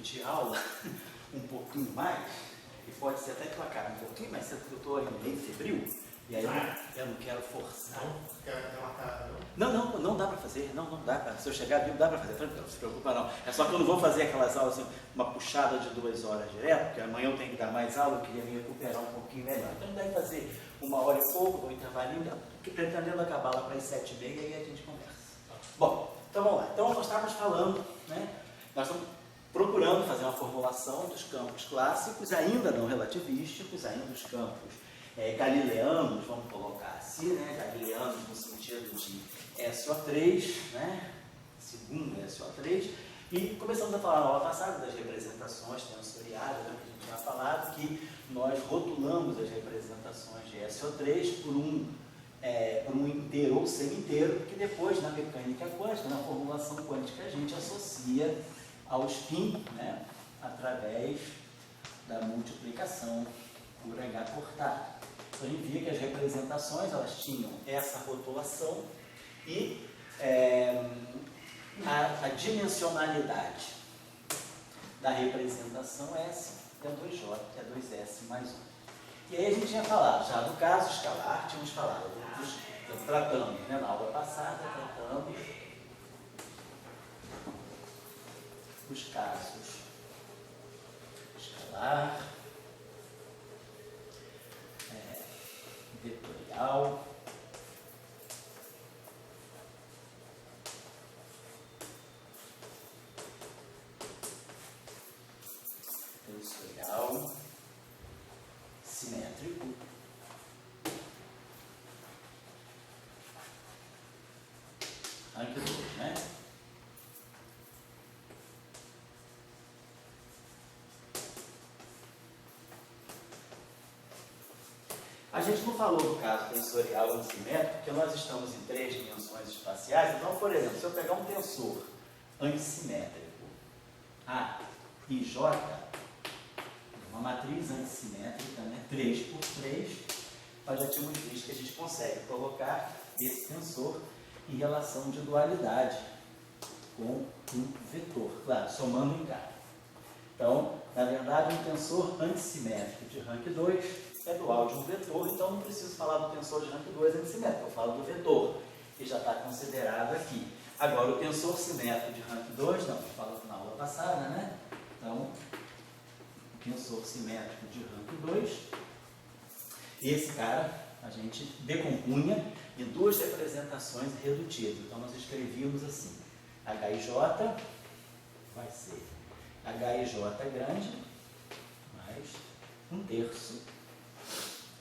repetir a aula um pouquinho mais, e pode ser até que tua cara um pouquinho mais cedo, porque eu estou ali meio febril, e aí eu não quero forçar. Não dá para fazer, não dá para. Se eu chegar vivo, dá para fazer, tranquilo, não se preocupa não. É só que eu não vou fazer aquelas aulas, assim, uma puxada de 2 horas direto, porque amanhã eu tenho que dar mais aula, eu queria me recuperar um pouquinho melhor. Então deve fazer 1 hora e pouco, um intervalinho, pretendendo acabar lá para as 7h30 e aí a gente conversa. Bom, então vamos lá. Então nós estávamos falando, né? Nós estamos procurando fazer uma formulação dos campos clássicos, ainda não relativísticos, ainda os campos galileanos, vamos colocar assim, né? Galileanos no sentido de SO3, né? Segundo SO3, e começamos a falar na aula passada das representações tensoriais, né? Que a gente tinha falado que nós rotulamos as representações de SO3 por um inteiro ou semi-inteiro, que depois na mecânica quântica, na formulação quântica, a gente associa ao spin, né? Através da multiplicação por H cortado. Então a gente via que as representações elas tinham essa rotulação e a dimensionalidade da representação S é 2J, é 2S mais 1. E aí a gente tinha falado, já no caso escalar, tínhamos falado, tratamos, né, na aula passada, tratamos os casos escalar, vetorial, tensorial, simétrico, rank 2, né? A gente não falou do caso tensorial antissimétrico, porque nós estamos em 3 dimensões espaciais. Então, por exemplo, se eu pegar um tensor antissimétrico A e J, uma matriz antissimétrica, né, 3 por 3, nós já tínhamos visto que a gente consegue colocar esse tensor em relação de dualidade com um vetor, claro, somando em K. Então, na verdade, um tensor antissimétrico de rank 2 é dual de um vetor, então não preciso falar do tensor de rank 2 antissimétrico, eu falo do vetor, que já está considerado aqui. Agora, o tensor simétrico de rank 2, não, falamos na aula passada, né? Então, o tensor simétrico de rank 2, esse cara a gente decompunha em 2 representações redutivas. Então, nós escrevíamos assim, HIJ vai ser HIJ grande mais 1/3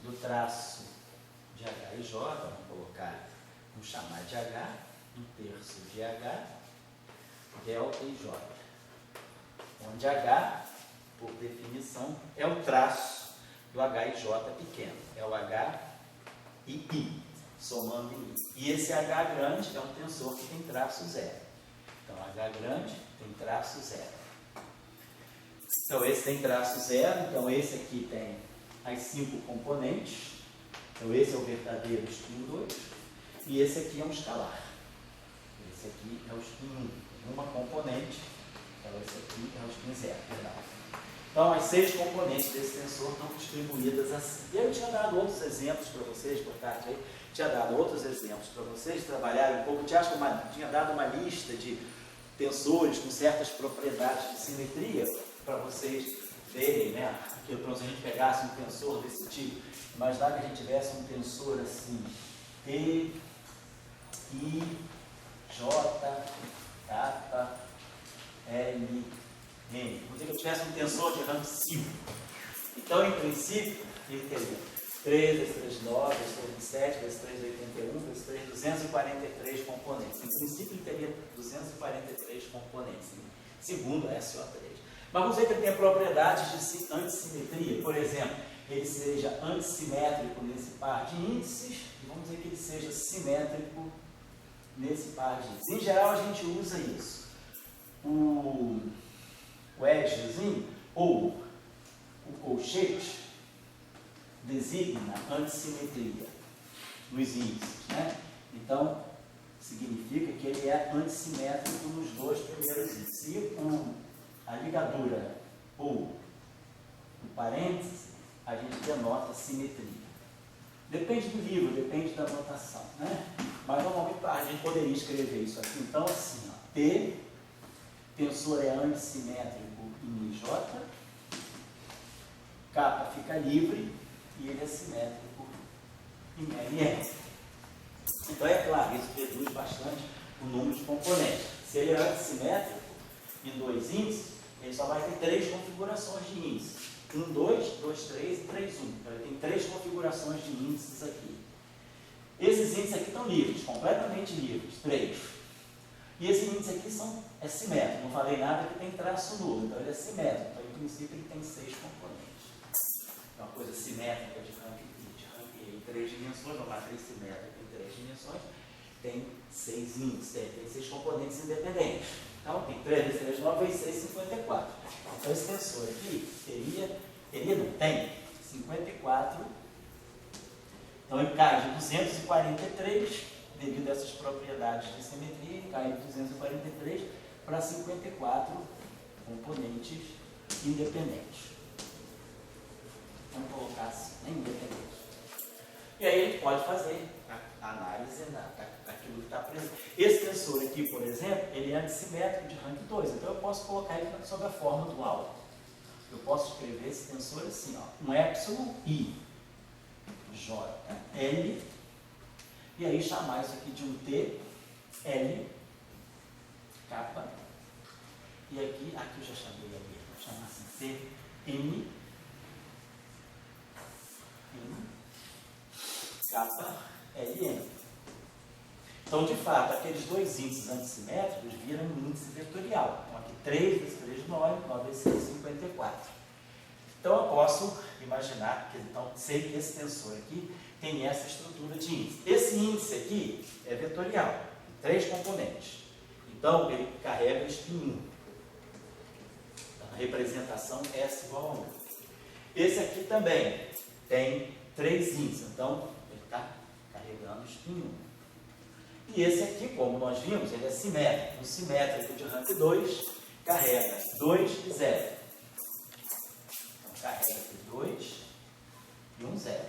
do traço de HIJ, vamos colocar, vamos chamar de H, 1/3 de H, delta IJ, onde H, por definição, é o traço do HIJ pequeno, é o H e I, somando em I. E esse H grande é um tensor que tem traço zero. Então, H grande tem traço zero. Então, esse tem traço zero, então esse aqui tem as 5 componentes. Então, esse é o verdadeiro spin 2, e esse aqui é um escalar. Esse aqui é o spin 1, uma componente, então esse aqui é o spin 0, perdão. Então, as 6 componentes desse tensor estão distribuídas assim. E eu tinha dado outros exemplos para vocês, por tarde aí, tinha dado outros exemplos para vocês trabalharem um pouco. Tinha dado uma lista de tensores com certas propriedades de simetria para vocês verem, né? Que se a gente pegasse um tensor desse tipo, imaginar que a gente tivesse um tensor assim, T, I, J, K, L, N. Vamos dizer que eu tivesse um tensor de rank 5. Então, em princípio, ele teria 3 vezes 3, 9, vezes 3, 27, vezes 3, 81, vezes 3, 243 componentes. Em princípio, ele teria 243 componentes, segundo a SO3. Mas vamos ver que ele tem propriedades de antissimetria. Por exemplo, ele seja antissimétrico nesse par de índices, e vamos dizer que ele seja simétrico nesse par de índices. Em geral, a gente usa isso. O edgezinho, ou o colchete, designa antissimetria nos índices, né? Então, significa que ele é antissimétrico nos 2 primeiros índices. E a ligadura ou o parêntese, a gente denota simetria. Depende do livro, depende da notação, né? Mas normalmente a gente poderia escrever isso aqui, então assim, ó, T, tensor é antissimétrico em IJ, K fica livre e ele é simétrico em LN. Então é claro, isso reduz bastante o número de componentes. Se ele é antissimétrico em dois índices, ele só vai ter 3 configurações de índices. 1, 2, 2, 3 e 3, 1. Então ele tem 3 configurações de índices aqui. Esses índices aqui estão livres, completamente livres, 3. E esses índices aqui é simétrico. Não falei nada que tem traço nulo, então ele é simétrico. Então, em princípio, ele tem 6 componentes. É uma coisa simétrica de rank em 3 dimensões, uma matriz simétrica em 3 dimensões, tem 6 índices, tem 6 componentes independentes. Então, tem 3 vezes 3, 9 vezes 6, 54. Então, esse tensor aqui teria não tem 54. Então, ele cai de 243, devido a essas propriedades de simetria, ele cai de 243 para 54 componentes independentes. Vamos colocar assim, né? Independentes. E aí, ele pode fazer a análise daquilo que está presente. Esse tensor aqui, por exemplo, ele é antissimétrico de rank 2, então eu posso colocar ele sob a forma dual. Eu posso escrever esse tensor assim, ó, um epsilon I, J, L, e aí chamar isso aqui de um T, L, K, e aqui eu já chamei ali, vou chamar assim, T, M, K, L, M. Então, de fato, aqueles dois índices antissimétricos viram um índice vetorial. Então, aqui 3 vezes 3, 9, 9 vezes 6, 54. Então, eu posso imaginar que, então, sei que esse tensor aqui tem essa estrutura de índice. Esse índice aqui é vetorial, 3 componentes. Então, ele carrega o spin 1. Então, a representação S igual a 1. Esse aqui também tem 3 índices, então, ele está carregando o spin 1. E esse aqui, como nós vimos, ele é simétrico. O simétrico de rank 2 carrega 2 e 0. Então, carrega aqui 2 e um 0.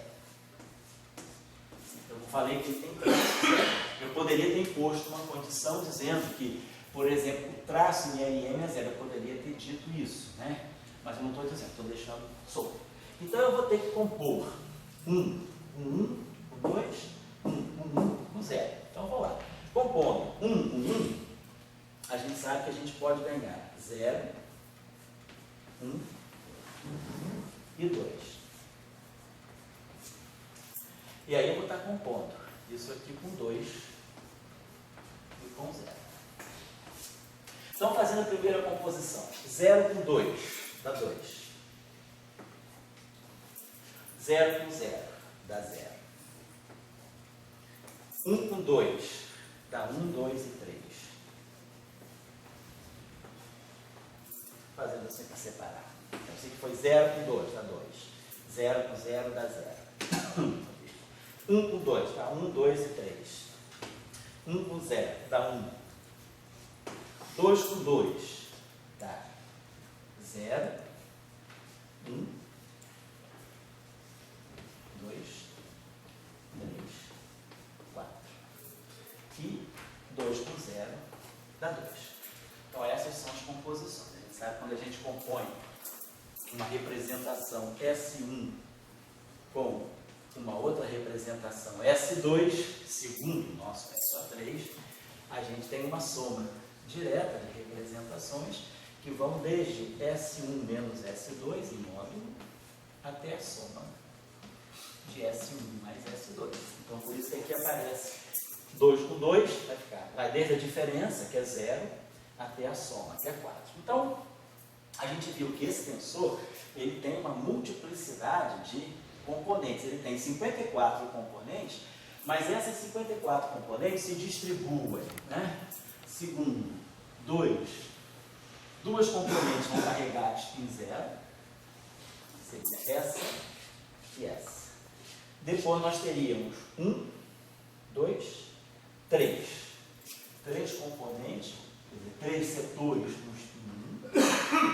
Eu falei que ele tem traço 0. Eu poderia ter imposto uma condição dizendo que, por exemplo, o traço em LM é 0. Eu poderia ter dito isso, né? Mas eu não estou dizendo, estou deixando solto. Então, eu vou ter que compor 1, 1, 2, 1, 0. Então, vou lá. Compondo 1, a gente sabe que a gente pode ganhar 0, 1 e 2. E aí eu vou estar compondo isso aqui com 2 e com 0. Então, fazendo a primeira composição. 0 com 2 dá 2. 0 com 0 dá 0. 1 com 2 dá 1, 2 e 3. Fazendo assim para separar. Então, se foi 0 com 2 dá 2. 0 com 0 dá 0. 1 com 2 dá 1, 2 e 3. 1 com 0 dá 1. 2 com 2 dá 0. 1, 2, 3, 4. E 2 com 0 dá 2. Então, essas são as composições. A gente sabe quando a gente compõe uma representação S1 com uma outra representação S2, segundo o nosso SO3, a gente tem uma soma direta de representações que vão desde S1 menos S2 em módulo até a soma de S1 mais S2. Então, por isso que aqui aparece 2 com 2, vai desde a diferença, que é 0, até a soma, que é 4. Então, a gente viu que esse tensor, ele tem uma multiplicidade de componentes. Ele tem 54 componentes, mas essas 54 componentes se distribuem, né? Segundo, duas componentes vão carregar spin 0, seria essa e essa. Depois nós teríamos 1, 2, 3. 3 componentes, quer dizer, 3 setores no spin 1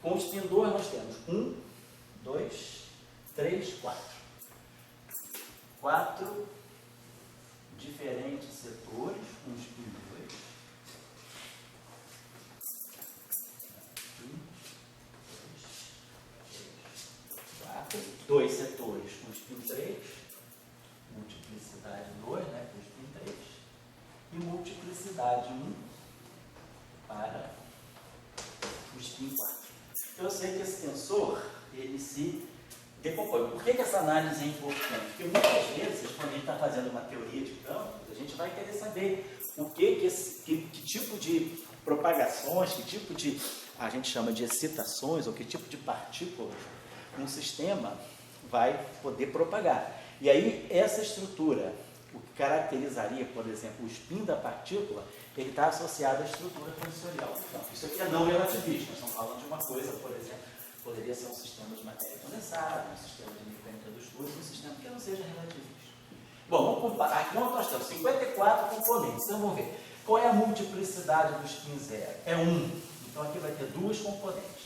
Com o spin 2 nós temos 1, 2, 3, 4. 4 diferentes setores com o spin 2. 1, 2, 3, 4. 2 setores com o spin 3. Multiplicidade 2, né, com o spin 3. E multiplicidade 1 para o spin 4. Eu sei que esse tensor, ele se decompõe. Por que essa análise é importante? Porque muitas vezes, quando a gente está fazendo uma teoria de campos, a gente vai querer saber que tipo de propagações, que tipo de, a gente chama de excitações, ou que tipo de partículas um sistema vai poder propagar. E aí, essa estrutura, o que caracterizaria, por exemplo, o spin da partícula, ele está associado à estrutura tensorial do campo. Isso aqui é não relativista, nós estamos falando de uma coisa, por exemplo, poderia ser um sistema de matéria condensada, um sistema de mecânica dos fluidos, um sistema que não seja relativista. Bom, vamos comparar. Aqui nós temos 54 componentes, então vamos ver. Qual é a multiplicidade do spin 0? É 1. Então aqui vai ter 2 componentes.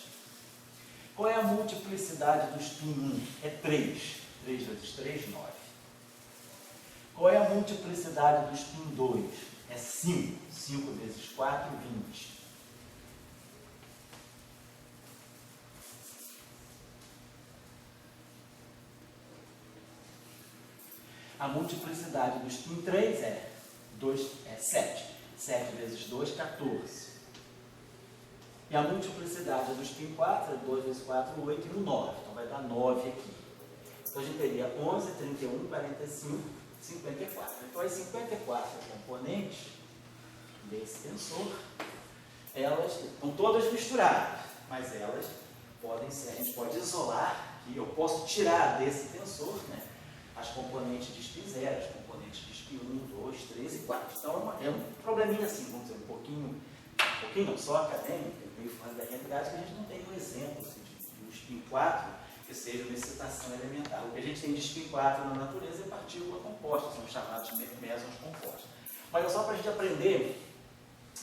Qual é a multiplicidade do spin 1? É 3. 3 vezes 3, 9. Qual é a multiplicidade do spin 2? É 5. 5 vezes 4, 20. A multiplicidade do spin 3 é 7. 7 vezes 2, 14. E a multiplicidade do spin 4 é 2 vezes 4, 8 e 9. Então vai dar 9 aqui. Então a gente teria 11, 31, 45, 54. Então as 54 componentes desse tensor, elas estão todas misturadas, mas elas podem ser, a gente pode isolar, e eu posso tirar desse tensor, né, as componentes de spin 0, as componentes de spin 1, 2, 3 e 4. Então é um probleminha assim, vamos dizer, um pouquinho não só acadêmico, meio fora da realidade, que a gente não tem um exemplo assim, de um spin 4 que seja uma excitação elementar. O que a gente tem de spin 4 na natureza é partícula composta, são chamados mesons compostos. Mas é só para a gente aprender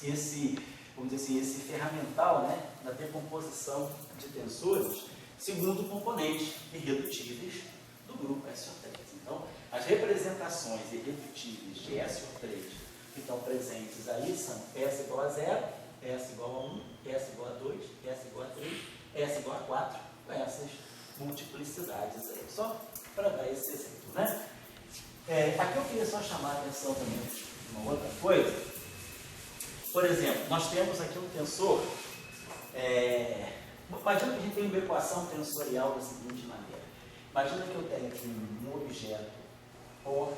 esse, vamos dizer assim, esse ferramental, né, da decomposição de tensores segundo componentes irredutíveis do grupo SO3. Então, as representações irredutíveis de SO3 que estão presentes aí são S igual a 0, S igual a 1, S igual a 2, S igual a 3, S igual a 4, com essas multiplicidades aí. Só para dar esse exemplo, né? Aqui eu queria só chamar a atenção também de uma outra coisa. Por exemplo, nós temos aqui um tensor. Imagina que a gente tem uma equação tensorial da seguinte maneira. Imagina que eu tenho aqui um objeto O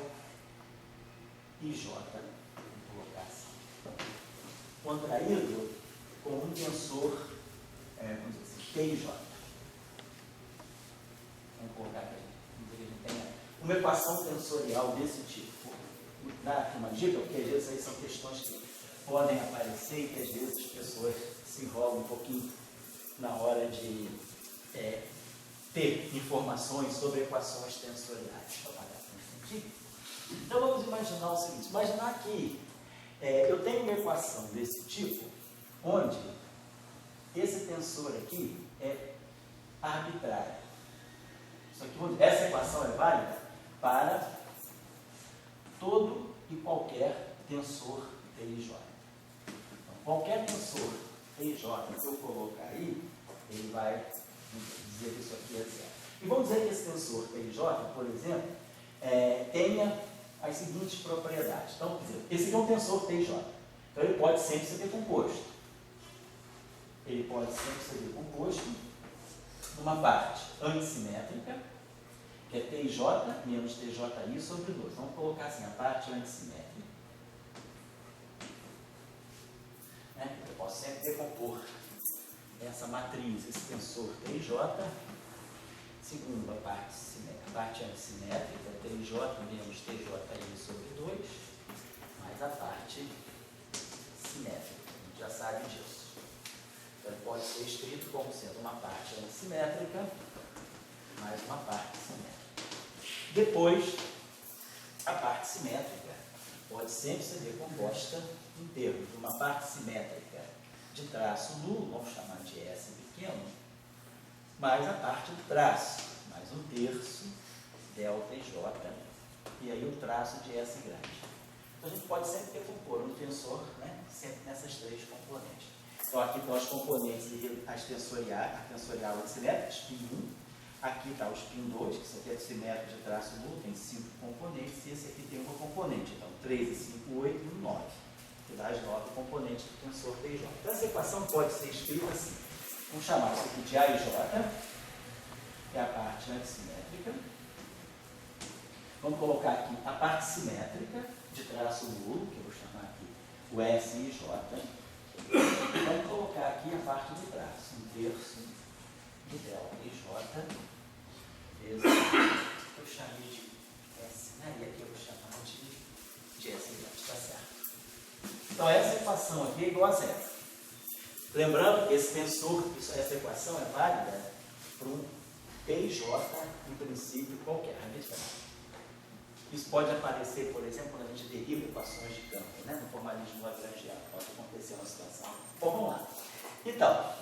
e J, vou colocar assim, contraído com um tensor, vamos dizer assim, T e J. Vamos colocar aqui, vamos dizer que a gente tenha uma equação tensorial desse tipo. Vou dar aqui uma dica, porque às vezes aí são questões que podem aparecer e que às vezes as pessoas se enrolam um pouquinho na hora de ter informações sobre equações tensoriais. Deixa eu apagar um instantinho. Então vamos imaginar o seguinte, imaginar que eu tenho uma equação desse tipo, onde esse tensor aqui é arbitrário. Isso aqui, essa equação é válida para todo e qualquer tensor TIJ. Então, qualquer tensor TIJ que eu colocar aí, ele vai dizer que isso aqui é zero. E vamos dizer que esse tensor TIJ, por exemplo, tenha as seguintes propriedades. Então, quer dizer, esse aqui é um tensor TIJ. Então, ele pode sempre ser decomposto. Ele pode sempre ser decomposto numa parte antissimétrica, que é TJ menos TJI sobre 2. Vamos colocar assim, a parte antissimétrica. Eu posso sempre decompor essa matriz, esse tensor TJ, segundo a parte antissimétrica, TJ menos TJI sobre 2, mais a parte simétrica. A gente já sabe disso. Então, ele pode ser escrito como sendo uma parte antissimétrica mais uma parte simétrica. Depois, a parte simétrica pode sempre ser decomposta em termos de uma parte simétrica de traço nulo, vamos chamar de S pequeno, mais a parte do traço, mais 1/3 ΔJ, e aí o traço de S grande. Então a gente pode sempre decompor um tensor, né, sempre nessas três componentes. Então aqui estão as componentes, a tensorial assimétrica, spin 1. Aqui está o spin 2, que isso aqui é simétrico de traço nulo, tem 5 componentes, e esse aqui tem uma componente. Então 3 e 5, 8 e 9. Que dá as 9 componentes do tensor TJ. Então essa equação pode ser escrita assim. Vamos chamar isso aqui de AJ, que é a parte antissimétrica. Vamos colocar aqui a parte simétrica de traço nulo, que eu vou chamar aqui o SIJ. E vamos colocar aqui a parte do traço, 1/3 de ΔJ, vezes, eu chamei de S, né? E aqui eu vou chamar de SIJ, está certo? Então essa equação aqui é igual a zero. Lembrando que esse tensor, essa equação é válida para um TJ, em princípio, qualquer. Isso pode aparecer, por exemplo, quando a gente deriva equações de campo, né? No formalismo lagrangiano. Pode acontecer uma situação. Bom, vamos lá. Então,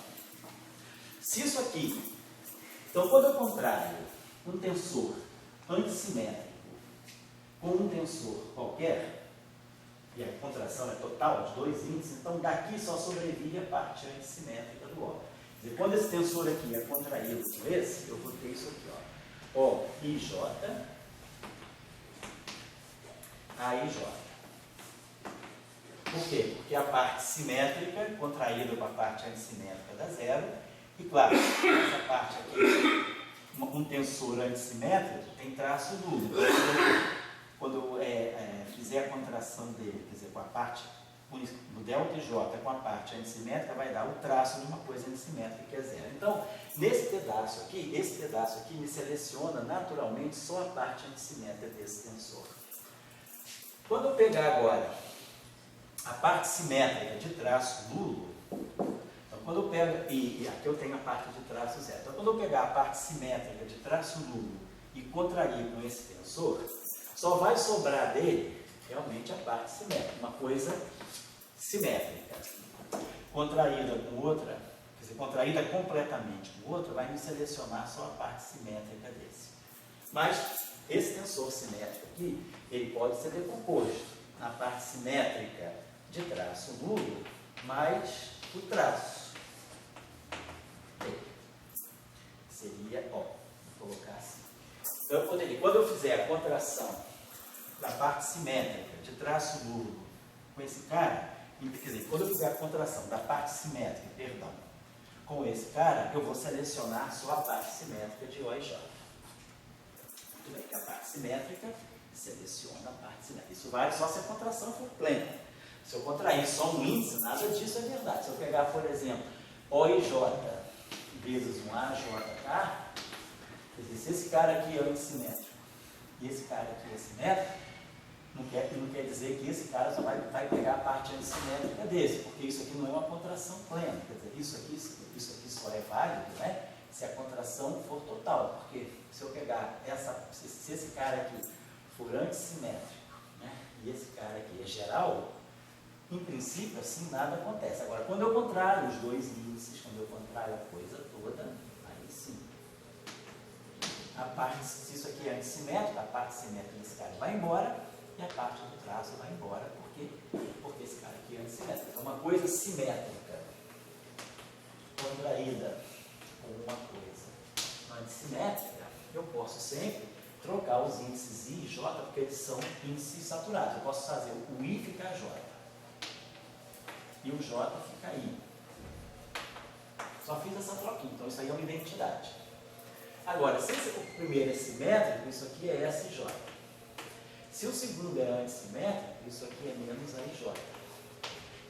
se isso aqui... Então, quando eu contraio um tensor antissimétrico com um tensor qualquer, e a contração é total de dois índices, então daqui só sobrevive a parte antissimétrica do O. Quer dizer, quando esse tensor aqui é contraído com esse, eu vou ter isso aqui, ó. O, IJ, AIJ. Por quê? Porque a parte simétrica contraída com a parte antissimétrica dá zero. E claro, essa parte aqui, um tensor antissimétrico tem traço nulo. Então, quando eu fizer a contração dele, quer dizer, com a parte do ΔJ com a parte antissimétrica, vai dar o traço de uma coisa antissimétrica que é zero. Então, nesse pedaço aqui, esse pedaço aqui me seleciona naturalmente só a parte antissimétrica desse tensor. Quando eu pegar agora a parte simétrica de traço nulo, então quando eu pego, e aqui eu tenho a parte de traço zero, então quando eu pegar a parte simétrica de traço nulo e contrair com esse tensor, só vai sobrar dele realmente a parte simétrica, uma coisa simétrica. Contraída com outra, quer dizer, contraída completamente com outra, vai me selecionar só a parte simétrica desse. Mas esse tensor simétrico aqui, ele pode ser decomposto na parte simétrica de traço nulo mais o traço. Seria, ó, vou colocar assim. Então eu poderia, quando eu fizer a contração da parte simétrica de traço nulo com esse cara, quer dizer, quando eu fizer a contração da parte simétrica, perdão, com esse cara, eu vou selecionar só a parte simétrica de O e J. Muito bem, que a parte simétrica seleciona a parte simétrica. Isso vale só se a contração for plena. Se eu contrair só um índice, nada disso é verdade. Se eu pegar, por exemplo, O e J vezes um AJK, quer dizer, se esse cara aqui é antissimétrico e esse cara aqui é simétrico, não quer dizer que esse cara só vai pegar a parte antissimétrica desse, porque isso aqui não é uma contração plena. Quer dizer, isso aqui só é válido, né, se a contração for total. Porque se eu pegar se esse cara aqui for antissimétrico, né, e esse cara aqui é geral, em princípio, assim, nada acontece. Agora, quando eu contraio os dois índices, quando eu contraio a coisa toda, aí sim. Se isso aqui é antissimétrico, a parte simétrica desse cara vai embora e a parte do traço vai embora. Por quê? Porque esse cara aqui é antissimétrico. Então, uma coisa simétrica contraída com uma coisa antissimétrica, eu posso sempre trocar os índices I e J, porque eles são índices saturados. Eu posso fazer o I ficar J. E o J fica I. Só fiz essa troquinha, então isso aí é uma identidade. Agora, se o primeiro é simétrico, isso aqui é SJ. Se o segundo é antissimétrico, isso aqui é menos AIJ.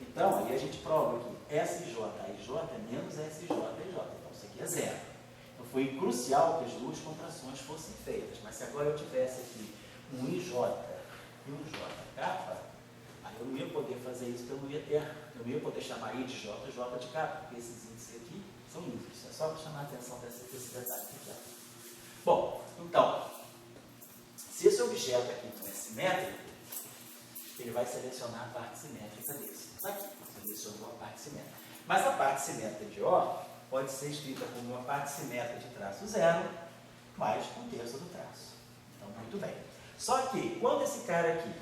Então, aí a gente prova que SJ, AIJ é menos SJ, AIJ. Então, isso aqui é zero. Então, foi crucial que as duas contrações fossem feitas. Mas se agora eu tivesse aqui um IJ e um JK, eu não ia poder fazer isso, porque eu não ia poder chamar I de J, J de K, porque esses índices aqui são índices. É só para chamar a atenção desse detalhe aqui. Bom, então, se esse objeto aqui não é simétrico, ele vai selecionar a parte simétrica desse. Está aqui, selecionou a parte simétrica. Mas a parte simétrica de O, pode ser escrita como uma parte simétrica de traço zero mais 1/3 do traço. Então, muito bem. Só que, quando esse cara aqui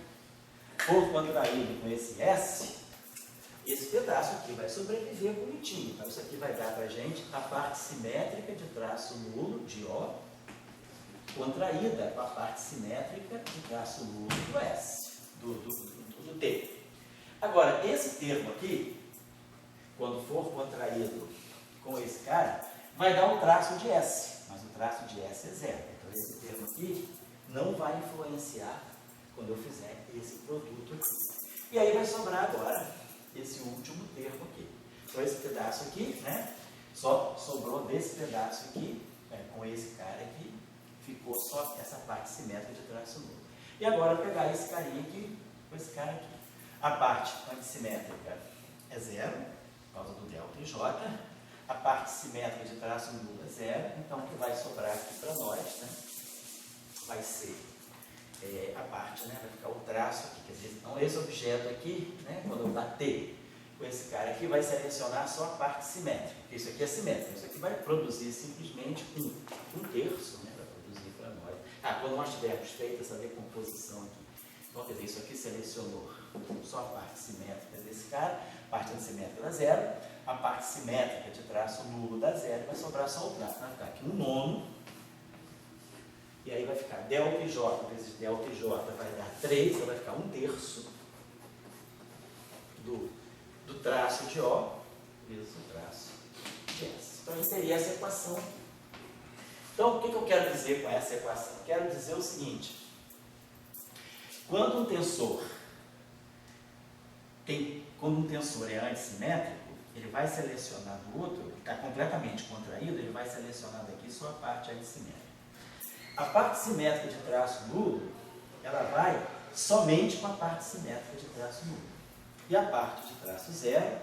for contraído com esse S, esse pedaço aqui vai sobreviver bonitinho. Então, isso aqui vai dar para a gente a parte simétrica de traço nulo de O, contraída com a parte simétrica de traço nulo do S, do T. Agora, esse termo aqui, quando for contraído com esse cara, vai dar um traço de S, mas o traço de S é zero. Então, esse termo aqui não vai influenciar quando eu fizer esse produto aqui. E aí vai sobrar agora esse último termo aqui. Então, esse pedaço aqui, né, só sobrou desse pedaço aqui, com esse cara aqui, ficou só essa parte simétrica de traço nulo. E agora pegar esse carinha aqui com esse cara aqui. A parte antissimétrica é zero, por causa do delta e J. A parte simétrica de traço nulo é zero. Então, o que vai sobrar aqui para nós, né, vai ser a parte, né, vai ficar o traço aqui. Quer dizer, então, esse objeto aqui, né, quando eu bater com esse cara aqui, vai selecionar só a parte simétrica. Porque isso aqui é simétrico. Isso aqui vai produzir simplesmente 1/3, né, vai produzir para nós. Quando nós tivermos feito essa decomposição aqui, então, quer dizer, isso aqui selecionou só a parte simétrica desse cara, a parte antissimétrica dá zero, a parte simétrica de traço nulo dá zero, vai sobrar só o traço. Vai ficar aqui 1/9, e aí vai ficar delta e J vezes delta e J vai dar 3, então vai ficar 1/3 do traço de O vezes o traço de S. Então, isso seria essa equação. Então, o que eu quero dizer com essa equação? Quero dizer o seguinte: quando um tensor é antissimétrico, ele vai selecionar do outro, que está completamente contraído, ele vai selecionar daqui só a parte antissimétrica. A parte simétrica de traço nulo, ela vai somente com a parte simétrica de traço nulo. E a parte de traço zero,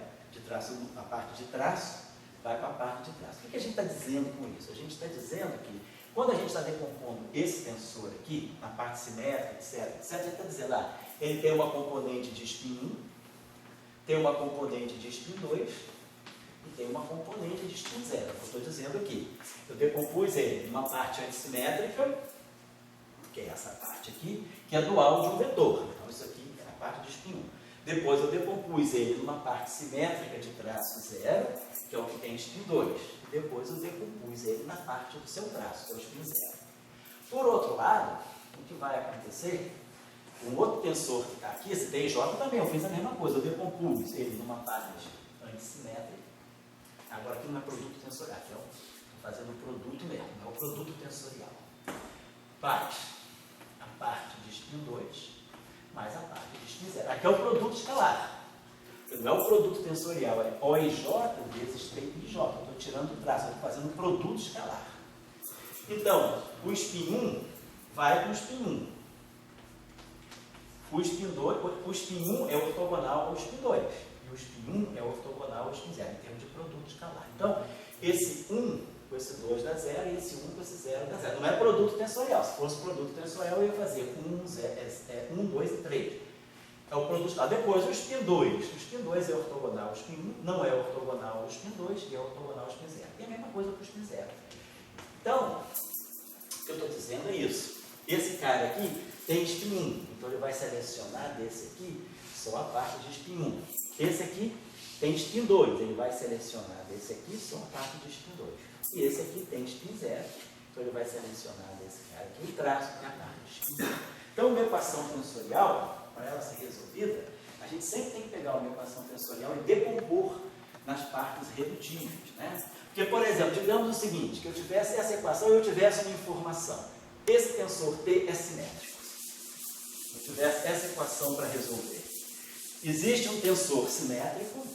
a parte de traço, vai com a parte de traço. O que a gente está dizendo com isso? A gente está dizendo que, quando a gente está decompondo esse tensor aqui, na parte simétrica, etc., a gente está dizendo, ele tem uma componente de spin 1, tem uma componente de spin 2 e tem uma componente de spin 0. É o que eu estou dizendo aqui. Eu decompus ele numa parte antissimétrica, que é essa parte aqui, que é dual de um vetor. Então, isso aqui é a parte de spin 1. Depois eu decompus ele numa parte simétrica de traço 0, que é o que tem spin 2. E depois eu decompus ele na parte do seu traço, que é o spin 0. Por outro lado, o que vai acontecer, um outro tensor que está aqui, esse TJ também, eu fiz a mesma coisa. Eu decompus ele numa parte antissimétrica. Agora aqui não é produto tensorial, aqui estou fazendo o produto mesmo, é o produto tensorial. Faz a parte de spin 2 mais a parte de spin 0. Aqui é o produto escalar. Não é o produto tensorial, é OIJ vezes TIJ. Eu estou tirando o traço, estou fazendo o produto escalar. Então, o spin 1 vai com o spin 1. O spin 1 é ortogonal ao spin 2. E o spin 1 é ortogonal ao spin 0, em termos de produto escalar. Então, esse 1 com esse 2 dá 0 e esse 1 com esse 0 dá 0. Não é produto tensorial. Se fosse produto tensorial, eu ia fazer 1, 2 e 3. É o produto escalar. Depois, o spin 2. O spin 2 é ortogonal ao spin 1, não é ortogonal ao spin 2 e é ortogonal ao spin 0. E a mesma coisa para o spin 0. Então, o que eu estou dizendo é isso. Esse cara aqui tem spin 1, então ele vai selecionar desse aqui só a parte de spin 1. Esse aqui tem spin 2, ele vai selecionar desse aqui só a parte de spin 2. E esse aqui tem spin 0, então ele vai selecionar desse cara aqui o traço que é a parte de spin 0. Então, uma equação tensorial, para ela ser resolvida, a gente sempre tem que pegar uma equação tensorial e decompor nas partes redutíveis, né? Porque, por exemplo, digamos o seguinte, que eu tivesse essa equação e eu tivesse uma informação. Esse tensor T é simétrico. Se eu tivesse essa equação para resolver. Existe um tensor simétrico,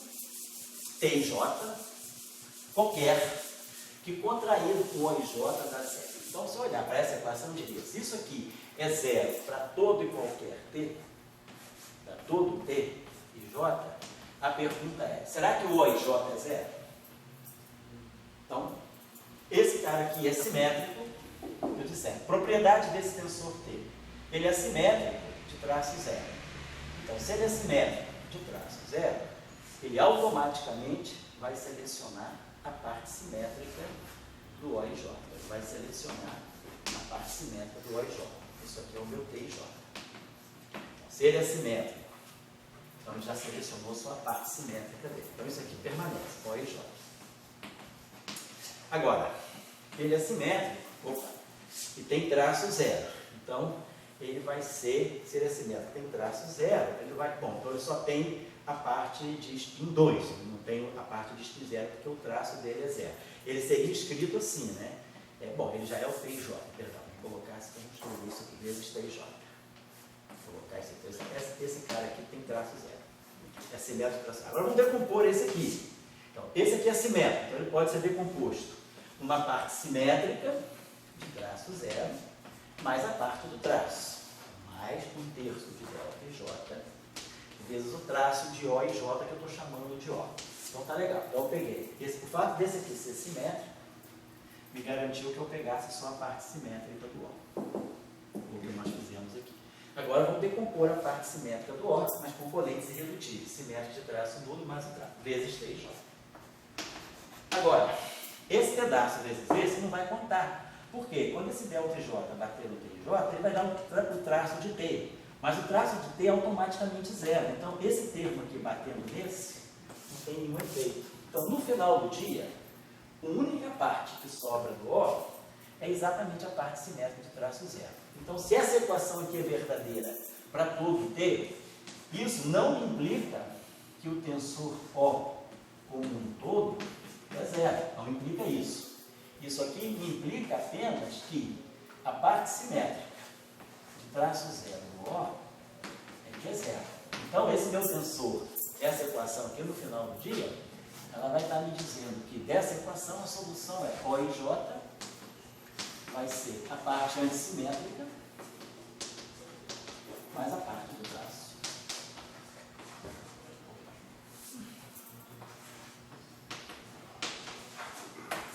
TJ, qualquer, que contraído com OIJ dá 0. Então, se eu olhar para essa equação, eu diria, se isso aqui é 0 para todo e qualquer T, para todo T e J, a pergunta é, será que o OIJ é 0? Então, esse cara aqui é simétrico, eu disse, propriedade desse tensor T, ele é simétrico de traço 0. Então, se ele é simétrico de traço 0, ele automaticamente vai selecionar a parte simétrica do O e J. Ele vai selecionar a parte simétrica do O e J. Isso aqui é o meu T e J. Se ele é simétrico, então ele já selecionou só a parte simétrica dele. Então isso aqui permanece, O e J. Agora, ele é simétrico, e tem traço zero. Então, ele vai ser, se ele é simétrico, tem traço zero, ele vai, bom, então ele só tem a parte de spin 2, ele não tem a parte de spin 0, porque o traço dele é zero. Ele seria escrito assim, né? Bom, ele já é o T e J, perdão, vou colocar assim, vamos escrever isso aqui, vezes T e J. Vou colocar isso aqui, esse cara aqui tem traço zero. É simétrico traço zero. Agora vamos decompor esse aqui. Então, esse aqui é simétrico, então ele pode ser decomposto numa parte simétrica, de traço zero, mais a parte do traço, mais 1/3 de delta e J, vezes o traço de O e J, que eu estou chamando de O. Então tá legal, então eu peguei. O fato desse aqui ser simétrico, me garantiu que eu pegasse só a parte simétrica do O. O que nós fizemos aqui. Agora vamos decompor a parte simétrica do O, mas componentes irredutíveis, simétrico de traço nulo mais o traço, vezes T e J. Agora, esse pedaço vezes esse não vai contar. Por quê? Quando esse delta J bater no T e J, ele vai dar o traço de T. Mas o traço de T é automaticamente zero. Então, esse termo aqui batendo nesse, não tem nenhum efeito. Então, no final do dia, a única parte que sobra do O é exatamente a parte simétrica de traço zero. Então, se essa equação aqui é verdadeira para todo T, isso não implica que o tensor O como um todo é zero. Não implica isso. Isso aqui implica apenas que a parte simétrica de traço zero do O é que é zero. Então, esse meu tensor, essa equação aqui no final do dia, ela vai estar me dizendo que dessa equação a solução é O e J vai ser a parte antissimétrica mais a parte do traço.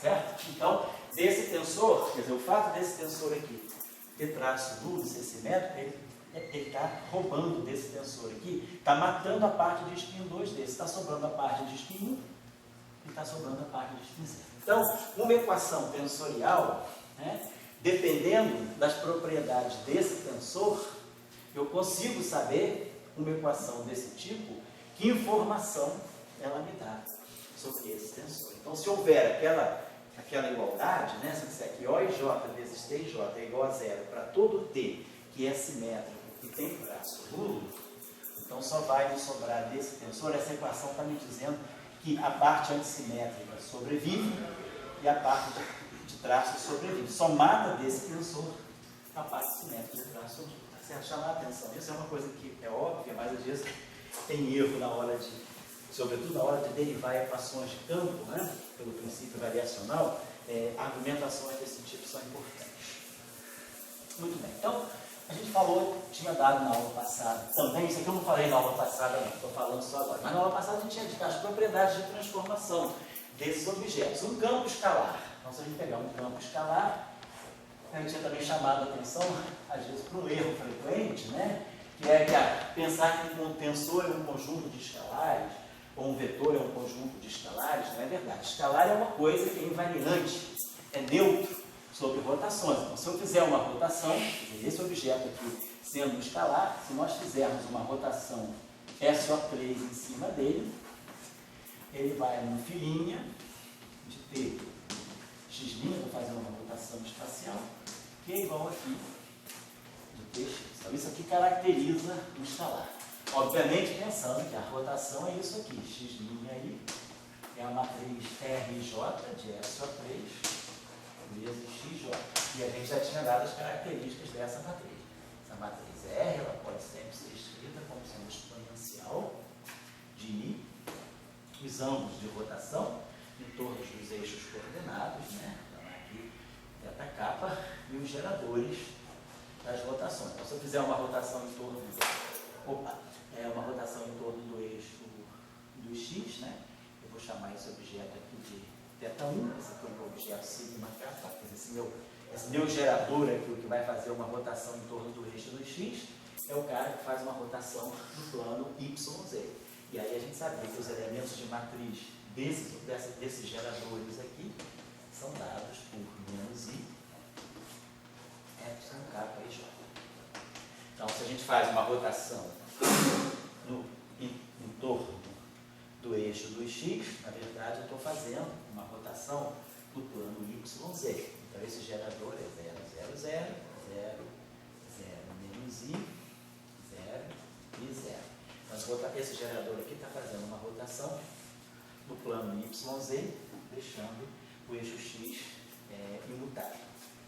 Certo? Então, desse tensor, quer dizer, o fato desse tensor aqui ter traço nulo, ser simétrico, ele está roubando desse tensor aqui, está matando a parte de spin 2 desse, está sobrando a parte de spin 1 e está sobrando a parte de spin 0. Então, uma equação tensorial, né, dependendo das propriedades desse tensor, eu consigo saber, uma equação desse tipo, que informação ela me dá sobre esse tensor. Então, se houver aquela igualdade, né, se eu disser que O e J vezes T e J é igual a zero para todo T que é simétrico e tem traço nulo, então só vai me sobrar desse tensor, essa equação está me dizendo que a parte antissimétrica sobrevive e a parte de traço sobrevive. Somada desse tensor, a parte simétrica de traço nulo. Tá certo? Chamar a atenção. Isso é uma coisa que é óbvia, mas às vezes tem erro na hora de, sobretudo na hora de derivar equações de campo, né, pelo princípio variacional, argumentações desse tipo são importantes. Muito bem. Então, a gente falou, tinha dado na aula passada, também, isso aqui eu não falei na aula passada, não, estou falando só agora, mas na aula passada a gente tinha dito as propriedades de transformação desses objetos. Um campo escalar. Então, se a gente pegar um campo escalar, a gente tinha também chamado a atenção, às vezes, para um erro frequente, né, que é pensar que um tensor é um conjunto de escalares, ou um vetor é um conjunto de escalares. Não é verdade. Escalar é uma coisa que é invariante, é neutro sobre rotações. Então, se eu fizer uma rotação, esse objeto aqui sendo um escalar, se nós fizermos uma rotação SO3 em cima dele, ele vai numa filinha de T x', vou fazer uma rotação espacial, que é igual aqui de Tx. Então, isso aqui caracteriza um escalar. Obviamente, pensando que a rotação é isso aqui, x' aí, é a matriz RJ de SO3 vezes XJ. E a gente já tinha dado as características dessa matriz. Essa matriz R, ela pode sempre ser escrita como sendo exponencial de I, os ângulos de rotação em torno dos eixos coordenados, né? Então, aqui, θ kappa, e os geradores das rotações. Então, se eu fizer uma rotação em torno uma rotação em torno do eixo do X, né? Eu vou chamar esse objeto aqui de θ1, esse aqui é o meu objeto sigma kappa, esse meu gerador aqui, o que vai fazer uma rotação em torno do eixo do X, é o cara que faz uma rotação no plano YZ. E aí a gente sabia que os elementos de matriz desses geradores aqui são dados por menos I epsilon K para IJ. Então, se a gente faz uma rotação em torno do eixo dos X, na verdade eu estou fazendo uma rotação no plano YZ. Então, esse gerador é 0, 0, 0, 0, 0, menos I, 0 e 0. Então, esse gerador aqui está fazendo uma rotação no plano YZ, deixando o eixo X imutável.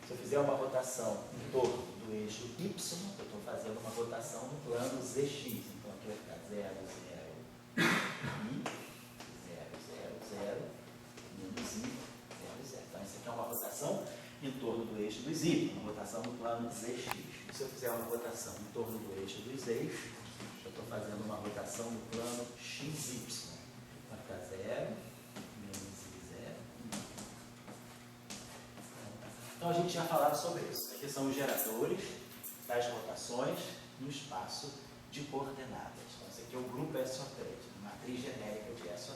Se eu fizer uma rotação em torno do eixo Y, eu estou fazendo uma rotação no plano ZX. Então, aqui vai ficar 0, 0, I, 0, 0, 0, menos I, 0, 0. Então, isso aqui é uma rotação em torno do eixo dos Y, uma rotação no plano ZX. Se eu fizer uma rotação em torno do eixo dos eixos, eu estou fazendo uma rotação no plano XY. Vai ficar 0, menos I, 0. Então, a gente tinha falado sobre isso. Aqui são os geradores das rotações no espaço de coordenadas. Então, esse aqui é o grupo SO3, matriz genérica de SO3.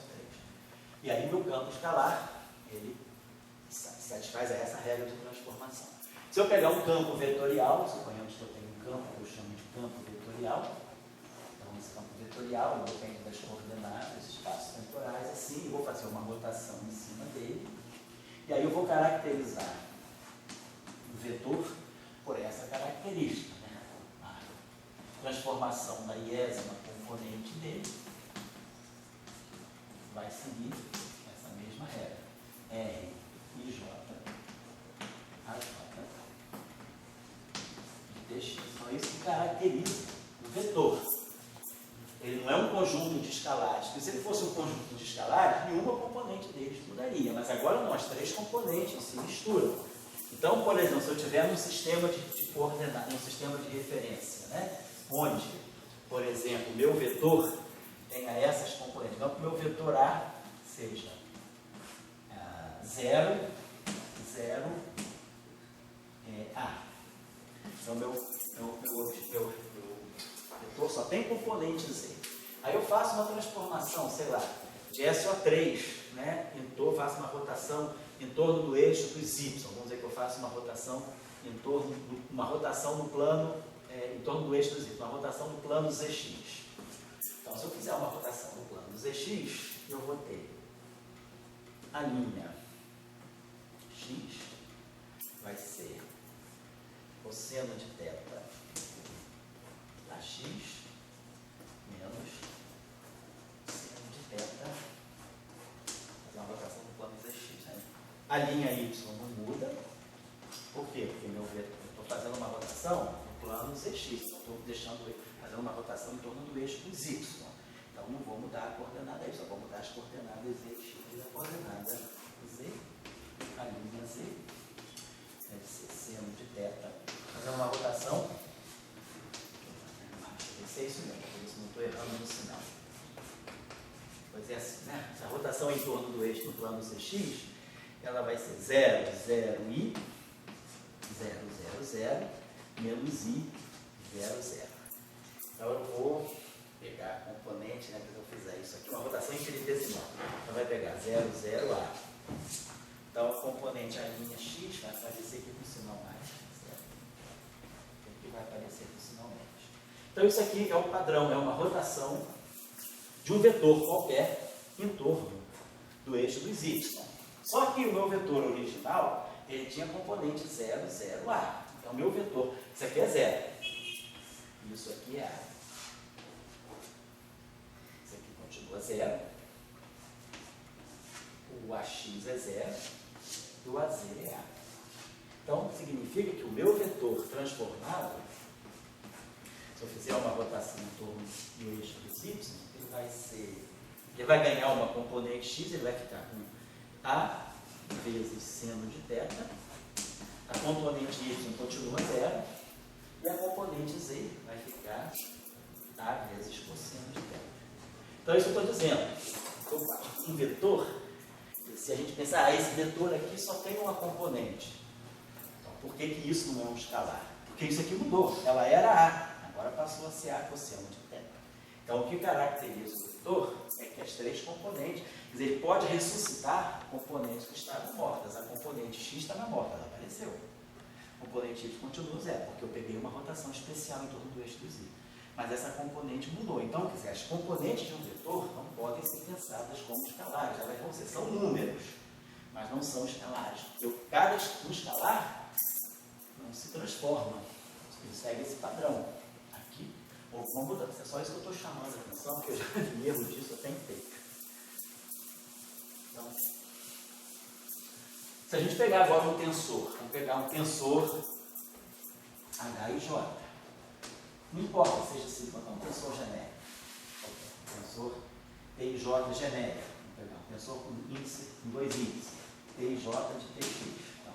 E aí, meu campo escalar, ele satisfaz a essa regra de transformação. Se eu pegar um campo vetorial, suponhamos que eu tenho um campo que eu chamo de campo vetorial. Então, esse campo vetorial depende das coordenadas, espaços temporais, assim, eu vou fazer uma rotação em cima dele. E aí eu vou caracterizar o vetor por essa característica, né? A transformação da iésima componente dele vai seguir essa mesma regra. R e J, a J de TX. Então, é isso que caracteriza o vetor. Ele não é um conjunto de escalares, porque se ele fosse um conjunto de escalares, nenhuma componente deles mudaria. Mas agora não, as três componentes se misturam. Então, por exemplo, se eu tiver num sistema de coordenadas, num sistema de referência, né, onde, por exemplo, o meu vetor tenha essas componentes, então que o meu vetor A seja 0, 0, A. Então, meu vetor só tem componente Z. Aí eu faço uma transformação, sei lá, de SO3, né? Então, faço uma rotação em torno do eixo dos Y. Vamos dizer que eu faço uma rotação no plano, em torno do eixo dos Y, uma rotação no plano ZX. Então, se eu fizer uma rotação no plano ZX, eu vou ter a linha X, vai ser cosseno de θ a X menos seno de θ, fazer uma rotação no plano ZX. Né? A linha Y não muda. Por quê? Porque eu estou fazendo uma rotação no plano ZX, então estou fazendo uma rotação em torno do eixo dos Y. Então não vou mudar a coordenada aí, só vou mudar as coordenadas ZX e a coordenada Z, a linha Z, deve ser seno de θ, fazendo uma rotação. É isso mesmo, por isso não estou errando no sinal. Pois é assim, né? A rotação em torno do eixo no plano ZX, ela vai ser 0, 0, I, 0, 0, 0, menos I, 0, 0. Então eu vou pegar a componente, né, que eu fizer isso aqui, uma rotação infinitesimal. Então vai pegar 0, 0, A. Então a componente, a linha X, vai aparecer aqui com o sinal mais, certo? Aqui vai aparecer com o sinal menos. Então isso aqui é o padrão, é uma rotação de um vetor qualquer em torno do eixo dos Y. Só que o meu vetor original, ele tinha componente 0, 0, A. Então o meu vetor, isso aqui é 0. Isso aqui é A. Isso aqui continua 0. O AX é 0 e o AZ é A. Então significa que o meu vetor transformado, se eu fizer uma rotação em torno do eixo dos Y, ele vai ganhar uma componente X, ele vai ficar com A vezes seno de θ, a componente Y continua 0, e a componente Z vai ficar A vezes cosseno de θ. Então, isso eu estou dizendo. Um vetor, se a gente pensar, esse vetor aqui só tem uma componente. Então, por que isso não é um escalar? Porque isso aqui mudou. Ela era A, agora passou a ser A cosseno de θ. Então, o que caracteriza o vetor é que as três componentes, quer dizer, ele pode ressuscitar componentes que estavam mortas. A componente x estava morta, ela apareceu. A componente y continua zero, porque eu peguei uma rotação especial em torno do eixo do z. Mas essa componente mudou. Então, quer dizer, as componentes de um vetor não podem ser pensadas como escalares. Elas vão ser, são números, mas não são escalares. Cada escalar não se transforma. Ele segue esse padrão. Aqui, houve uma mudança. É só isso que eu estou chamando a atenção, porque eu já vi erro disso até inteiro. Então, se a gente pegar agora um tensor, vamos pegar um tensor H e J. Não importa seja se botar um tensor genérico. Tensor T e J genérico. Vamos pegar um tensor com índice, com dois índices. T e J de Tx. Então,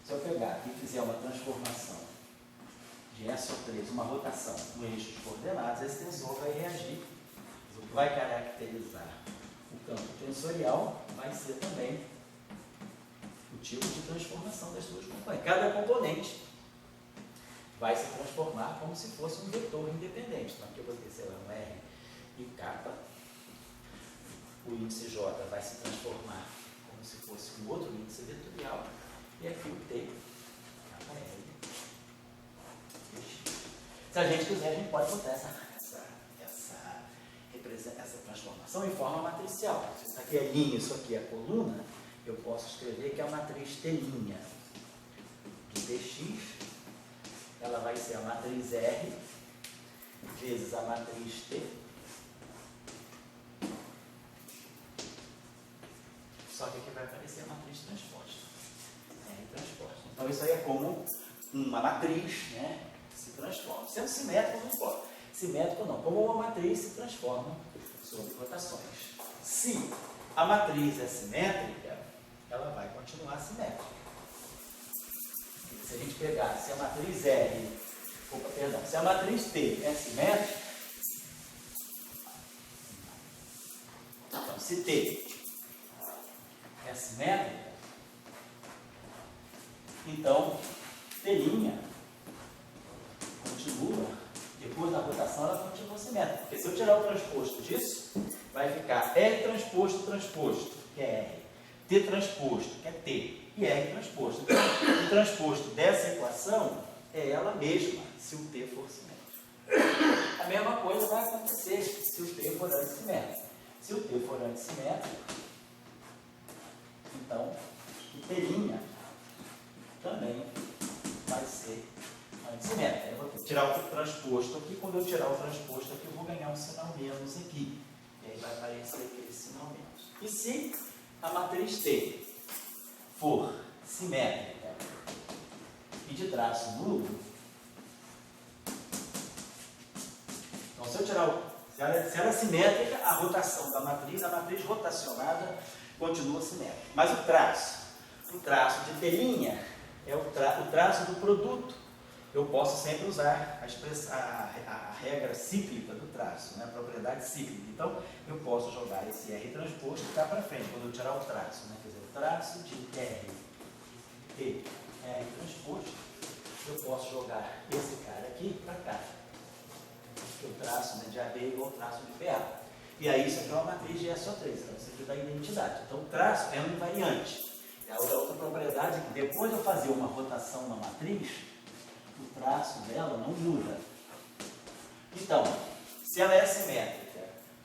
se eu pegar aqui e fizer uma transformação de S ou 3, uma rotação no eixo de coordenadas, esse tensor vai reagir. O que vai caracterizar o campo tensorial vai ser também o tipo de transformação das duas componentes. Cada componente vai se transformar como se fosse um vetor independente. Então, aqui eu vou ter, sei lá, um R e K. O índice J vai se transformar como se fosse um outro índice vetorial. E aqui o T, KL. Se a gente quiser, a gente pode botar essa transformação em forma matricial. Se isso aqui é linha, isso aqui é coluna, eu posso escrever que é a matriz T' de Tx, ela vai ser a matriz R vezes a matriz T, só que aqui vai aparecer a matriz transposta. R transposta. Então isso aí é como uma matriz, né, que se transforma. Sendo simétrico, não importa. Simétrico não, como uma matriz se transforma sob rotações. Se a matriz é simétrica, ela vai continuar simétrica. Se a gente pegar, se a matriz se a matriz T é simétrica, então se T é simétrica, então T' continua, depois da rotação ela continua simétrica. Porque se eu tirar o transposto disso, vai ficar R transposto, que é R, T transposto, que é T, e R transposto. Então, o transposto dessa equação é ela mesma, se o T for simétrico. A mesma coisa vai acontecer se o T for antissimétrico. Se o T for antissimétrico, então o T' também vai ser antissimétrico. Eu vou tirar o transposto aqui. Quando eu tirar o transposto aqui, eu vou ganhar um sinal menos aqui. E aí vai aparecer aquele sinal menos. E se a matriz T for simétrica e de traço nulo, então se eu tirar se ela é simétrica, a rotação da matriz, a matriz rotacionada continua simétrica. Mas o traço de T' é o traço do produto. Eu posso sempre usar a regra cíclica do traço, né? A propriedade cíclica. Então, eu posso jogar esse R transposto cá para frente, quando eu tirar o traço, né? Quer dizer, o traço de R e R transposto, eu posso jogar esse cara aqui para cá. Porque o traço, né, de AB é igual ao traço de BA. E aí, isso aqui é uma matriz de SO3, então isso aqui dá identidade. Então, o traço é um invariante. E a outra propriedade é que depois de eu fazer uma rotação na matriz, o traço dela não muda. Então, se ela é simétrica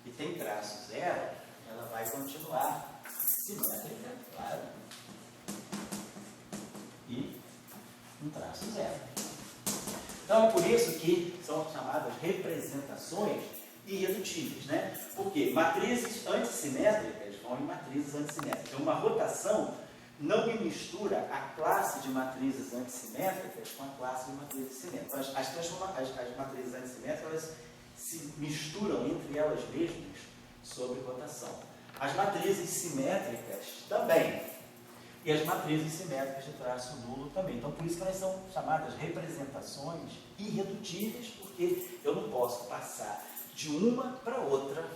e tem traço zero, ela vai continuar simétrica, claro, e um traço zero. Então, é por isso que são chamadas representações irredutíveis, né? Porque matrizes antissimétricas vão em matrizes antissimétricas. Então, uma rotação não me mistura a classe de matrizes antissimétricas com a classe de matrizes simétricas. As matrizes antissimétricas, elas se misturam entre elas mesmas sob rotação. As matrizes simétricas também. E as matrizes simétricas de traço nulo também. Então, por isso que elas são chamadas representações irredutíveis, porque eu não posso passar de uma para outra